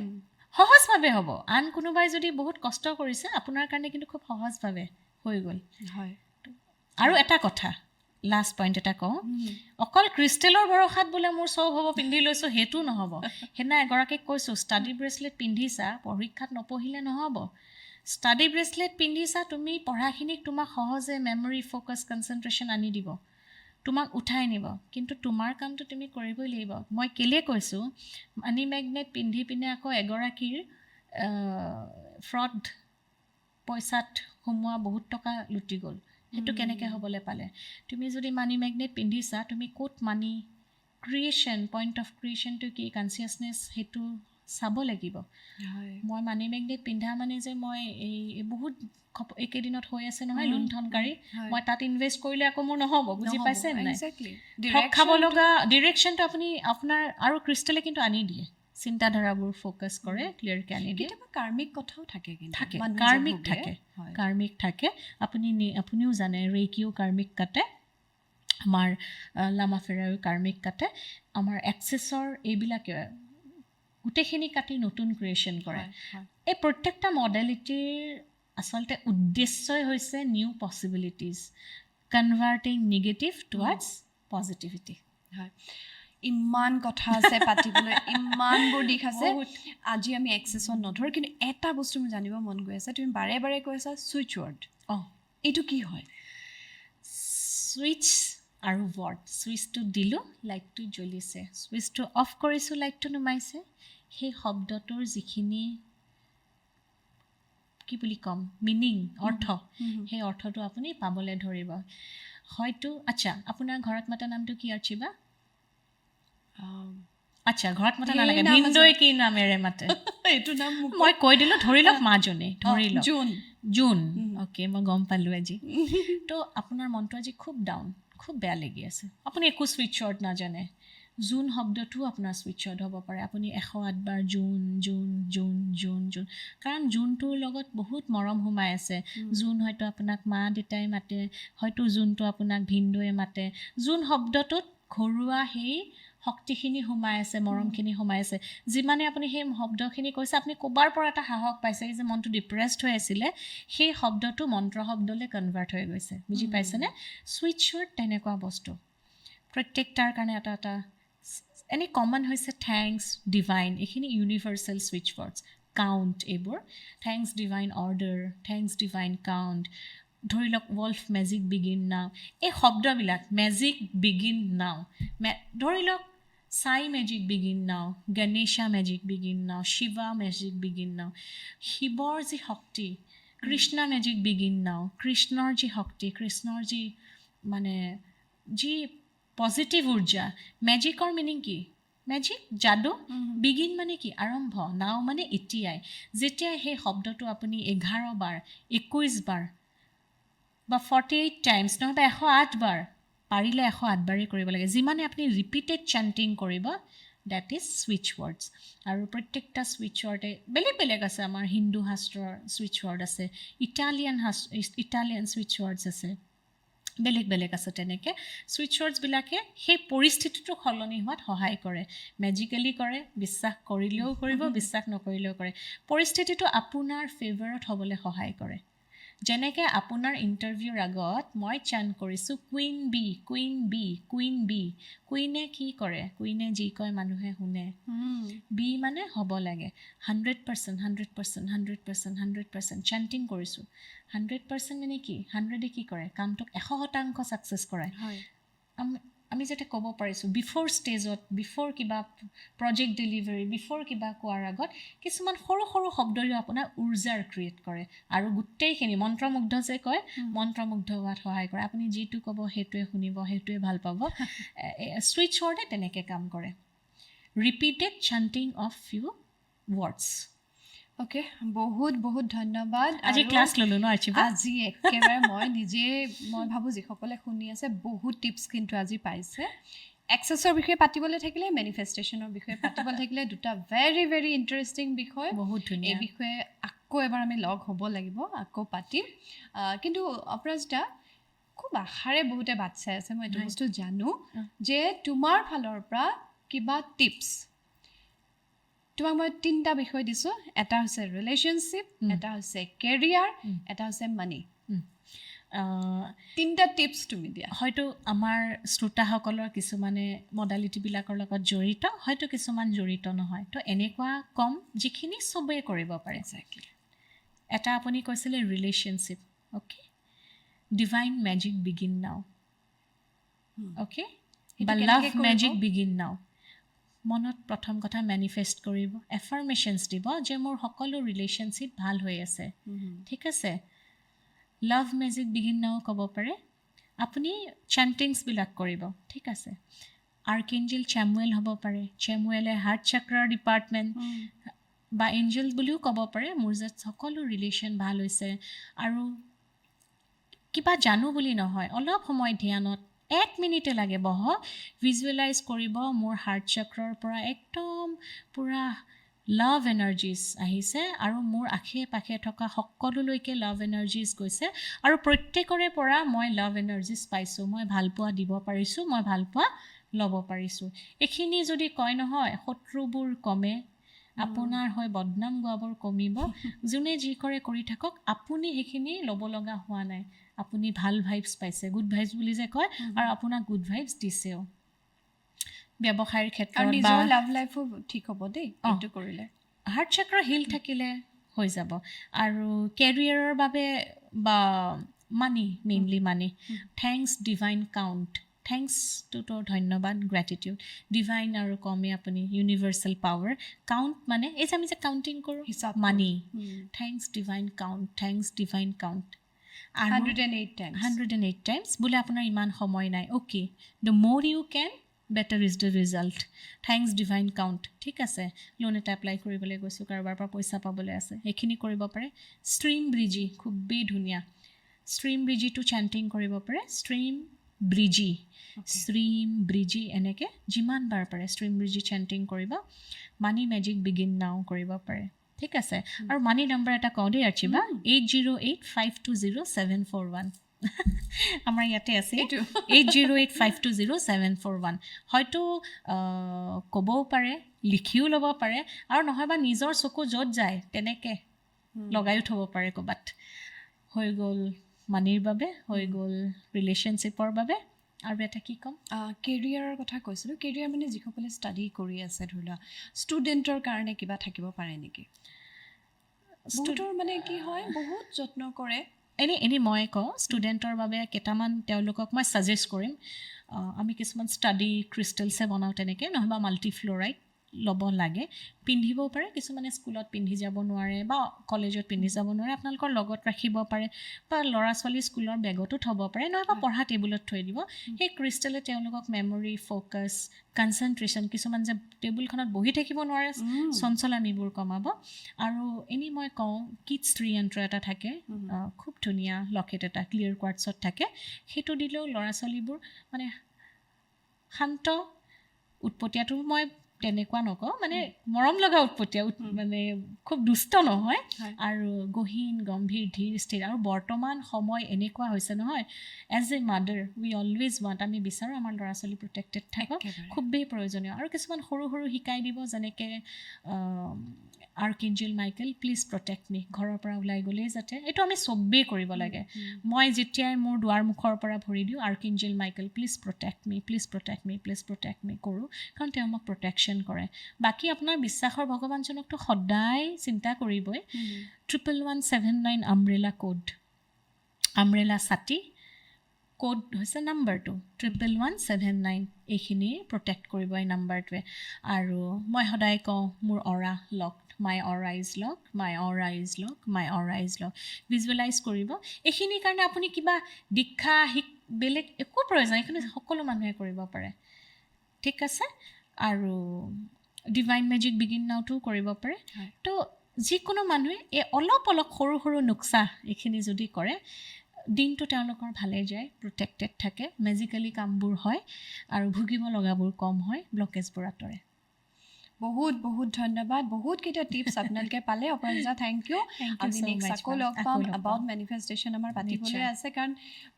S1: সহজভাৱে হ'ব আন কোনোবাই যদি বহুত কষ্ট কৰিছে আপোনাৰ কাৰণে কিন্তু খুব সহজভাৱে হৈ গ'ল
S2: হয়
S1: আৰু এটা কথা লাষ্ট পইণ্ট এটা কওঁ অকল ক্ৰিষ্টেলৰ ভৰসাত বোলে মোৰ চব হ'ব পিন্ধি লৈছোঁ সেইটো নহ'ব সেইদিনা এগৰাকীক কৈছোঁ ষ্টাডি ব্ৰেচলেট পিন্ধিছা পৰীক্ষাত নপঢ়িলে নহ'ব ষ্টাডি ব্ৰেচলেট পিন্ধিছা তুমি পঢ়াখিনিক তোমাক সহজে মেমৰি ফ'কাছ কনচেনট্ৰেশ্যন আনি দিব তোমাক উঠাই নিব কিন্তু তোমাৰ কামটো তুমি কৰিবই লাগিব মই কেলৈ কৈছোঁ মানি মেগনেট পিন্ধি পিনে আকৌ এগৰাকীৰ ফ্ৰড পইচাত সোমোৱা বহুত টকা লুটি গ'ল সেইটো কেনেকৈ হ'বলৈ পালে তুমি যদি মানি মেগনেট পিন্ধিছা তুমি ক'ত মানি ক্ৰিয়েশ্যন পইণ্ট অফ ক্ৰিয়েশ্যনটো কি কনচিয়াছনেছ সেইটো চাব লাগিব মই মানি মেগনেট পিন্ধা মানে যে মই এই বহুত এইকেইদিনত হৈ আছে নহয় লুণ্ঠনকাৰী মই তাত ইনভেষ্ট কৰিলে আকৌ মোৰ নহ'ব বুজি পাইছে নাই ঠগ খাব লগা ডিৰেকশ্যনটো আপুনি আপোনাৰ আৰু ক্ৰিষ্টেলে কিন্তু আনি দিয়ে চিন্তাধাৰাবোৰ ফ'কাছ কৰে ক্লিয়াৰকৈ আনি দিয়ে
S2: কেতিয়াবা কাৰ্মিক কথাও থাকে
S1: থাকে কাৰ্মিক থাকে আপুনিও জানে ৰেইকিও কাৰ্মিক কাটে আমাৰ লামা ফেৰাইও কাৰ্মিক কাটে আমাৰ এক্সেছৰ এইবিলাকে গোটেইখিনি কাটি নতুন ক্ৰিয়েশ্যন কৰে এই প্ৰত্যেকটা মডেলিটিৰ আচলতে উদ্দেশ্যই হৈছে new possibilities converting negative towards positivity
S2: হয় ইমান কথা আছে পাতিবলৈ ইমানবোৰ দিশ আছে আজি আমি এক্সেছত নধৰো কিন্তু এটা বস্তু মই জানিব মন গৈ আছে তুমি বাৰে বাৰে কৈ আছা ছুইচ ৱৰ্ড এইটো কি হয়
S1: ছুইচ আৰু ৱৰ্ড ছুইচটো দিলোঁ লাইটটো জ্বলিছে ছুইচটো অফ কৰিছোঁ লাইটটো নুমাইছে সেই শব্দটোৰ যিখিনি কি বুলি ক'ম মিনিং অৰ্থ সেই অৰ্থটো আপুনি পাবলৈ ধৰিব হয়তো আচ্ছা আপোনাৰ ঘৰত মাতা নামটো কি আৰ্চিবা আচ্ছা ঘৰত মাতা নালাগে ভিনদৈ কি নামেৰে মাতে
S2: এইটো নাম
S1: মই কৈ দিলোঁ ধৰি লওক মাজনী ধৰি লওক জুন অ'কে মই গম পালোঁ আজি তো আপোনাৰ মনটো আজি খুব ডাউন খুব বেয়া লাগি আছে আপুনি একো ছুইচ ৱৰ্ড নাজানে জুন শব্দটোও আপোনাৰ ছুইচ ৱৰ্ড হ'ব পাৰে আপুনি 108 বাৰ June June June June June কাৰণ জুনটোৰ লগত বহুত মৰম সোমাই আছে জুন হয়তো আপোনাক মা দেউতাই মাতে হয়তো জুনটো আপোনাক ভিনদৈয়ে মাতে জুন শব্দটোত ঘৰুৱা সেই শক্তিখিনি সোমাই আছে মৰমখিনি সোমাই আছে যিমানে আপুনি সেই শব্দখিনি কৈছে আপুনি ক'বাৰ পৰা এটা সাহস পাইছে যে মনটো ডিপ্ৰেছড হৈ আছিলে সেই শব্দটো মন্ত্ৰ শব্দলৈ কনভাৰ্ট হৈ গৈছে বুজি পাইছেনে ছুইচ ৱৰ্ড তেনেকুৱা বস্তু প্ৰত্যেকটাৰ কাৰণে এটা এটা এনে কমন হৈছে থেংকছ ডিভাইন এইখিনি ইউনিভাৰ্চেল ছুইচ ৱৰ্ডছ কাউণ্ট এইবোৰ thanks divine order thanks divine count ধৰি লওক ৱল্ফ মেজিক বিগিন নাও এই শব্দবিলাক মেজিক বিগিন নাও ধৰি লওক সাই মেজিক বিগিন নাও গণেশা মেজিক বিগিন নাও শিৱা মেজিক বিগিন নাও শিৱৰ যি শক্তি কৃষ্ণা মেজিক বিগিন নাও কৃষ্ণৰ যি শক্তি কৃষ্ণৰ যি মানে যি পজিটিভ উৰ্জা মেজিকৰ মিনিং কি মেজিক যাদু বিগিন মানে কি আৰম্ভ নাও মানে এতিয়াই যেতিয়া সেই শব্দটো আপুনি 11 বাৰ 21 বাৰ বা 48 টাইমছ নহ'বা 108 বাৰ পাৰিলে 108 বাৰেই কৰিব লাগে যিমানে আপুনি ৰিপিটেড চেণ্টিং কৰিব ডেট ইজ ছুইচ ৱৰ্ডছ আৰু প্ৰত্যেকটা ছুইচ ৱৰ্ডে বেলেগ বেলেগ আছে আমাৰ হিন্দু শাস্ত্ৰৰ ছুইচ ৱৰ্ড আছে ইটালিয়ান ছুইচ ৱৰ্ডছ আছে বেলেগ বেলেগ আছে তেনেকৈ ছুইচ ৱৰ্ডছবিলাকে সেই পৰিস্থিতিটো সলনি হোৱাত সহায় কৰে মেজিকেলি কৰে বিশ্বাস কৰিলেও কৰিব বিশ্বাস নকৰিলেও কৰে পৰিস্থিতিটো আপোনাৰ ফেভাৰত হ'বলৈ সহায় কৰে যেনেকৈ আপোনাৰ ইণ্টাৰভিউৰ আগত মই চান কৰিছোঁ queen bee queen bee queen bee কুইনে কি কৰে কুইনে যি কয় মানুহে শুনে বি মানে হ'ব লাগে 100% 100% 100% 100% চেণ্টিং কৰিছোঁ 100% মানে কি 100 কি কৰে কামটোক 100% ছাকচেছ কৰায় আমি যাতে ক'ব পাৰিছোঁ বিফ'ৰ ষ্টেজত বিফ'ৰ কিবা প্ৰজেক্ট ডেলিভাৰী বিফ'ৰ কিবা কোৱাৰ আগত কিছুমান সৰু সৰু শব্দইও আপোনাৰ উৰ্জাৰ ক্ৰিয়েট কৰে আৰু গোটেইখিনি মন্ত্ৰমুগ্ধ যে কয় মন্ত্ৰমুগ্ধ হোৱাত সহায় কৰে আপুনি যিটো ক'ব সেইটোৱে শুনিব সেইটোৱে ভাল পাব ছুইচ ৱৰ্ডে তেনেকৈ কাম কৰে repeated chanting of few words
S2: okay বহুত বহুত ধন্যবাদ
S1: আজি ক্লাছ ল'লোঁ ন আৰ্চিবা
S2: আজি একেবাৰে মই ভাবোঁ যিসকলে শুনি আছে বহুত টিপছ কিন্তু আজি পাইছে এক্সেছৰ বিষয়ে পাতিবলৈ থাকিলে মেনিফেষ্টেশ্যনৰ বিষয়ে পাতিবলৈ থাকিলে দুটা ভেৰি ভেৰি ইণ্টাৰেষ্টিং বিষয়
S1: বহুত ধুনীয়া
S2: এই বিষয়ে আকৌ এবাৰ আমি লগ হ'ব লাগিব আকৌ পাতিম কিন্তু অপৰাজিতা খুব আশাৰে বহুতে বাট চাই আছে মই এইটো বস্তু জানো যে তোমাৰ ফালৰ পৰা কিবা টিপছ তোমাক মই 3টা বিষয় দিছোঁ এটা হৈছে ৰিলেশ্যনশ্বিপ এটা হৈছে কেৰিয়াৰ এটা হৈছে মানি 3টা টিপছ তুমি দিয়া
S1: হয়তো আমাৰ শ্ৰোতাসকলৰ কিছুমানে মডালিটিবিলাকৰ লগত জড়িত হয়তো কিছুমান জড়িত নহয় তো এনেকুৱা কম যিখিনি চবেই কৰিব পাৰে
S2: এক্সেক্টলি
S1: এটা আপুনি কৈছিলে relationship okay divine magic begin নাও অ'কে বা লাভ মেজিক বিগিন নাও মনত প্ৰথম কথা মেনিফেষ্ট কৰিব এফাৰ্মেশ্যনছ দিব যে মোৰ সকলো ৰিলেশ্যনশ্বিপ ভাল হৈ আছে ঠিক আছে লাভ মেজিক বিগিন নাও ক'ব পাৰে আপুনি চেণ্টিংছবিলাক কৰিব ঠিক আছে আৰ্কেঞ্জেল চ্যামুৱেল হ'ব পাৰে চ্যামুৱেলে হাৰ্ট চাক্ৰাৰ ডিপাৰ্টমেণ্ট বা এঞ্জেল বুলিও ক'ব পাৰে মোৰ যে সকলো ৰিলেশ্যন ভাল হৈছে আৰু কিবা জানো বুলি নহয় অলপ সময় ধ্যানত 1 মিনিটে লাগে বহক ভিজুৱেলাইজ কৰিব মোৰ হাৰ্ট চাক্ৰৰ পৰা একদম পূৰা লাভ এনাৰ্জিজ আহিছে আৰু মোৰ আশে পাশে থকা সকলোলৈকে লাভ এনাৰ্জিজ গৈছে আৰু প্ৰত্যেকৰে পৰা মই লাভ এনাৰ্জিজ পাইছোঁ মই ভালপোৱা দিব পাৰিছোঁ মই ভালপোৱা ল'ব পাৰিছোঁ এইখিনি যদি কয় নহয় শত্ৰুবোৰ কমে আপোনাৰ হয় বদনাম গোৱাবৰ কমিব যোনে যি কৰে কৰি থাকক আপুনি সেইখিনি ল'ব লগা হোৱা নাই আপুনি ভাল ভাইবছ পাইছে গুড ভাইবছ বুলি যে কয় আৰু আপোনাক গুড ভাইবছ দিছেও ব্যৱসায়ৰ ক্ষেত্ৰত
S2: আৰু নিজৰ লাভ লাইফো ঠিক হ'ব দেই এইটো কৰিলে
S1: হাৰ্ট চক্ৰ হিল থাকিলে হৈ যাব আৰু কেৰিয়াৰৰ বাবে বা মানি মেইনলি মানি থেংকছ ডিভাইন কাউণ্ট থেংকছটোতো ধন্যবাদ গ্ৰেটিটিউড ডিভাইন আৰু কমে আপুনি ইউনিভাৰ্চেল পাৱাৰ কাউণ্ট মানে এই যে আমি যে কাউণ্টিং কৰোঁ
S2: হিচাপ
S1: মানি thanks divine count thanks divine count 108 times বোলে আপোনাৰ ইমান সময় নাই okay the more you can better is the result thanks divine count ঠিক আছে লোন এটা এপ্লাই কৰিবলৈ গৈছোঁ কাৰোবাৰ পৰা পইচা পাবলৈ আছে সেইখিনি কৰিব পাৰে ষ্ট্ৰীম ব্ৰিজি খুবেই ধুনীয়া ষ্ট্ৰীম ব্ৰিজিটো চেণ্টিং কৰিব পাৰে ষ্ট্ৰীম ব্ৰিজি এনেকৈ যিমান বাৰ পাৰে ষ্ট্ৰীম ব্ৰিজি চেণ্টিং কৰিব মানি মেজিক বিগিন নাও কৰিব পাৰে ঠিক আছে আৰু মানি নম্বৰ এটা কওঁ দেই আৰ্চিবা 8085200741 আমাৰ ইয়াতে আছে 8085200741 হয়তো ক'বও পাৰে লিখিও ল'ব পাৰে আৰু নহয়বা নিজৰ চকু য'ত যায় তেনেকৈ লগায়ো থ'ব পাৰে ক'ৰবাত হৈ গ'ল মানিৰ বাবে হৈ গ'ল ৰিলেশ্যনশ্বিপৰ বাবে আৰু এটা কি ক'ম
S2: কেৰিয়াৰৰ কথা কৈছিলোঁ কেৰিয়াৰ মানে যিসকলে ষ্টাডি কৰি আছে ধৰি লোৱা ষ্টুডেণ্টৰ কাৰণে কিবা থাকিব পাৰে নেকি বহুতৰ মানে কি হয় বহুত যত্ন কৰে
S1: এনেই মই কওঁ ষ্টুডেণ্টৰ বাবে কেইটামান তেওঁলোকক মই ছাজেষ্ট কৰিম আমি কিছুমান ষ্টাডি ক্ৰিষ্টেলছে বনাওঁ তেনেকৈ নহ'বা মাল্টিফ্ল'ৰাইড ল'ব লাগে পিন্ধিবও পাৰে কিছুমানে স্কুলত পিন্ধি যাব নোৱাৰে বা কলেজত পিন্ধি যাব নোৱাৰে আপোনালোকৰ লগত ৰাখিব পাৰে বা ল'ৰা ছোৱালী স্কুলৰ বেগতো থ'ব পাৰে নহয়বা পঢ়া টেবুলত থৈ দিব সেই ক্ৰিষ্টেলে তেওঁলোকক মেমৰি ফ'কাছ কনচেনট্ৰেশ্যন কিছুমান যে টেবুলখনত বহি থাকিব নোৱাৰে চঞ্চলামিবোৰ কমাব আৰু এনেই মই কওঁ কিডছ ত্ৰিয়ন্ত্ৰ এটা থাকে খুব ধুনীয়া লকেট এটা ক্লিয়াৰ কোৱাৰ্টছত থাকে সেইটো দিলেও ল'ৰা ছোৱালীবোৰ মানে শান্ত উৎপতীয়াটো মই তেনেকুৱা নকওঁ মানে মৰম লগা উৎপতীয়া মানে খুব দুষ্ট নহয় আৰু গহীন গম্ভীৰ ধীৰ স্থিৰ আৰু বৰ্তমান সময় এনেকুৱা হৈছে নহয় as a mother we always want আমি বিচাৰোঁ আমাৰ ল'ৰা ছোৱালী প্ৰটেক্টেড থাকক খুবেই প্ৰয়োজনীয় আৰু কিছুমান সৰু সৰু শিকাই দিব যেনেকৈ আৰ্কিঞ্জেল মাইকেল প্লিজ প্ৰটেক্ট মি ঘৰৰ পৰা ওলাই গ'লেই যাতে এইটো আমি চবেই কৰিব লাগে মই যেতিয়াই মোৰ দুৱাৰমুখৰ পৰা ভৰি দিওঁ archangel Michael please protect me please protect me please protect me কৰোঁ কাৰণ তেওঁ মোক প্ৰটেকশ্যন কৰে বাকী আপোনাৰ বিশ্বাসৰ ভগৱানজনকতো সদায় চিন্তা কৰিবই 1179 আমব্ৰেলা কোড আমব্ৰেলা ছাতি কোড হৈছে নাম্বাৰটো 1179 এইখিনি প্ৰটেক্ট কৰিব এই নাম্বাৰটোৱে আৰু মই সদায় কওঁ মোৰ aura lock my aura is lock my aura is lock my aura is lock visualise কৰিব এইখিনিৰ কাৰণে আপুনি কিবা দীক্ষা বেলেগ একো প্ৰয়োজন এইখিনি সকলো মানুহে কৰিব পাৰে ঠিক আছে আৰু ডিভাইন মেজিক বিগিন নাওটো কৰিব পাৰে তো যিকোনো মানুহে এই অলপ সৰু সৰু নুক্সা এইখিনি যদি কৰে দিনটো তেওঁলোকৰ ভালে যায় প্ৰটেক্টেড থাকে মেজিকেলি কামবোৰ হয় আৰু ভুগিব লগাবোৰ কম হয় ব্লকেজবোৰ আঁতৰে
S2: বহুত বহুত ধন্যবাদ বহুতকেইটা টিপছ আপোনালোকে পালে অপৰাজিতা থেংক ইউ আমি নেক্সট আকৌ লগ পাম এবাউট মেনিফেষ্টেশ্যন আমাৰ পাতিবলৈ আছে কাৰণ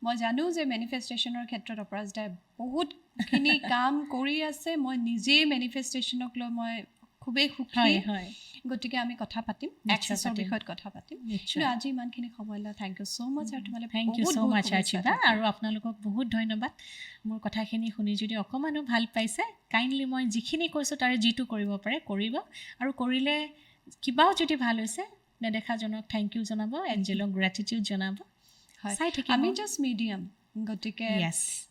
S2: মই জানো যে মেনিফেষ্টেশ্যনৰ ক্ষেত্ৰত অপৰাজিতাই বহুতখিনি কাম কৰি আছে মই নিজেই মেনিফেষ্টেশ্যনক লৈ মই খুবেই সুখী গতিকে আমি কথা পাতিম এক্সেছৰ বিষয়ত কথা পাতিম কিন্তু আজি ইমানখিনি সময় লৈ থেংক ইউ ছ' মাছ আৰু তোমালৈ
S1: থেংক ইউ ছ' মাছ আৰ্চিবা আৰু আপোনালোকক বহুত ধন্যবাদ মোৰ কথাখিনি শুনি যদি অকণমানো ভাল পাইছে কাইণ্ডলি মই যিখিনি কৈছোঁ তাৰে যিটো কৰিব পাৰে কৰিব আৰু কৰিলে কিবাও যদি ভাল হৈছে নেদেখাজনক থেংক ইউ জনাব এঞ্জেলক গ্ৰেটিটিউড জনাব চাই থাকিম
S2: আমি জাষ্ট মিডিয়াম গতিকে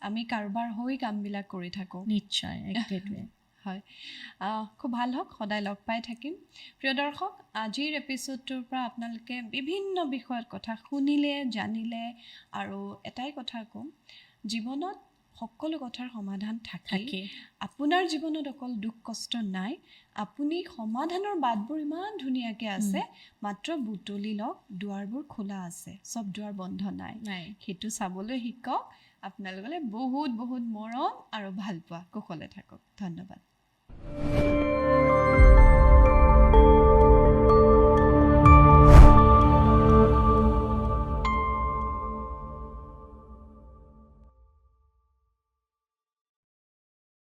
S2: আমি কাৰোবাৰ হৈ কামবিলাক কৰি থাকোঁ
S1: নিশ্চয় সেইটোৱে
S2: হয় খুব ভাল হওক সদায় লগ পাই থাকিম প্ৰিয় দৰ্শক আজিৰ এপিছ'ডটোৰ পৰা আপোনালোকে বিভিন্ন বিষয়ত কথা শুনিলে জানিলে আৰু এটাই কথা ক'ম জীৱনত সকলো কথাৰ সমাধান থাকে আপোনাৰ জীৱনত অকল দুখ কষ্ট নাই আপুনি সমাধানৰ বাটবোৰ ইমান ধুনীয়াকৈ আছে মাত্ৰ বুটলি লওক দুৱাৰবোৰ খোলা আছে চব দুৱাৰ বন্ধ নাই সেইটো চাবলৈ শিকক আপোনালোকলৈ বহুত বহুত মৰম আৰু ভাল পোৱা কুশলে থাকক ধন্যবাদ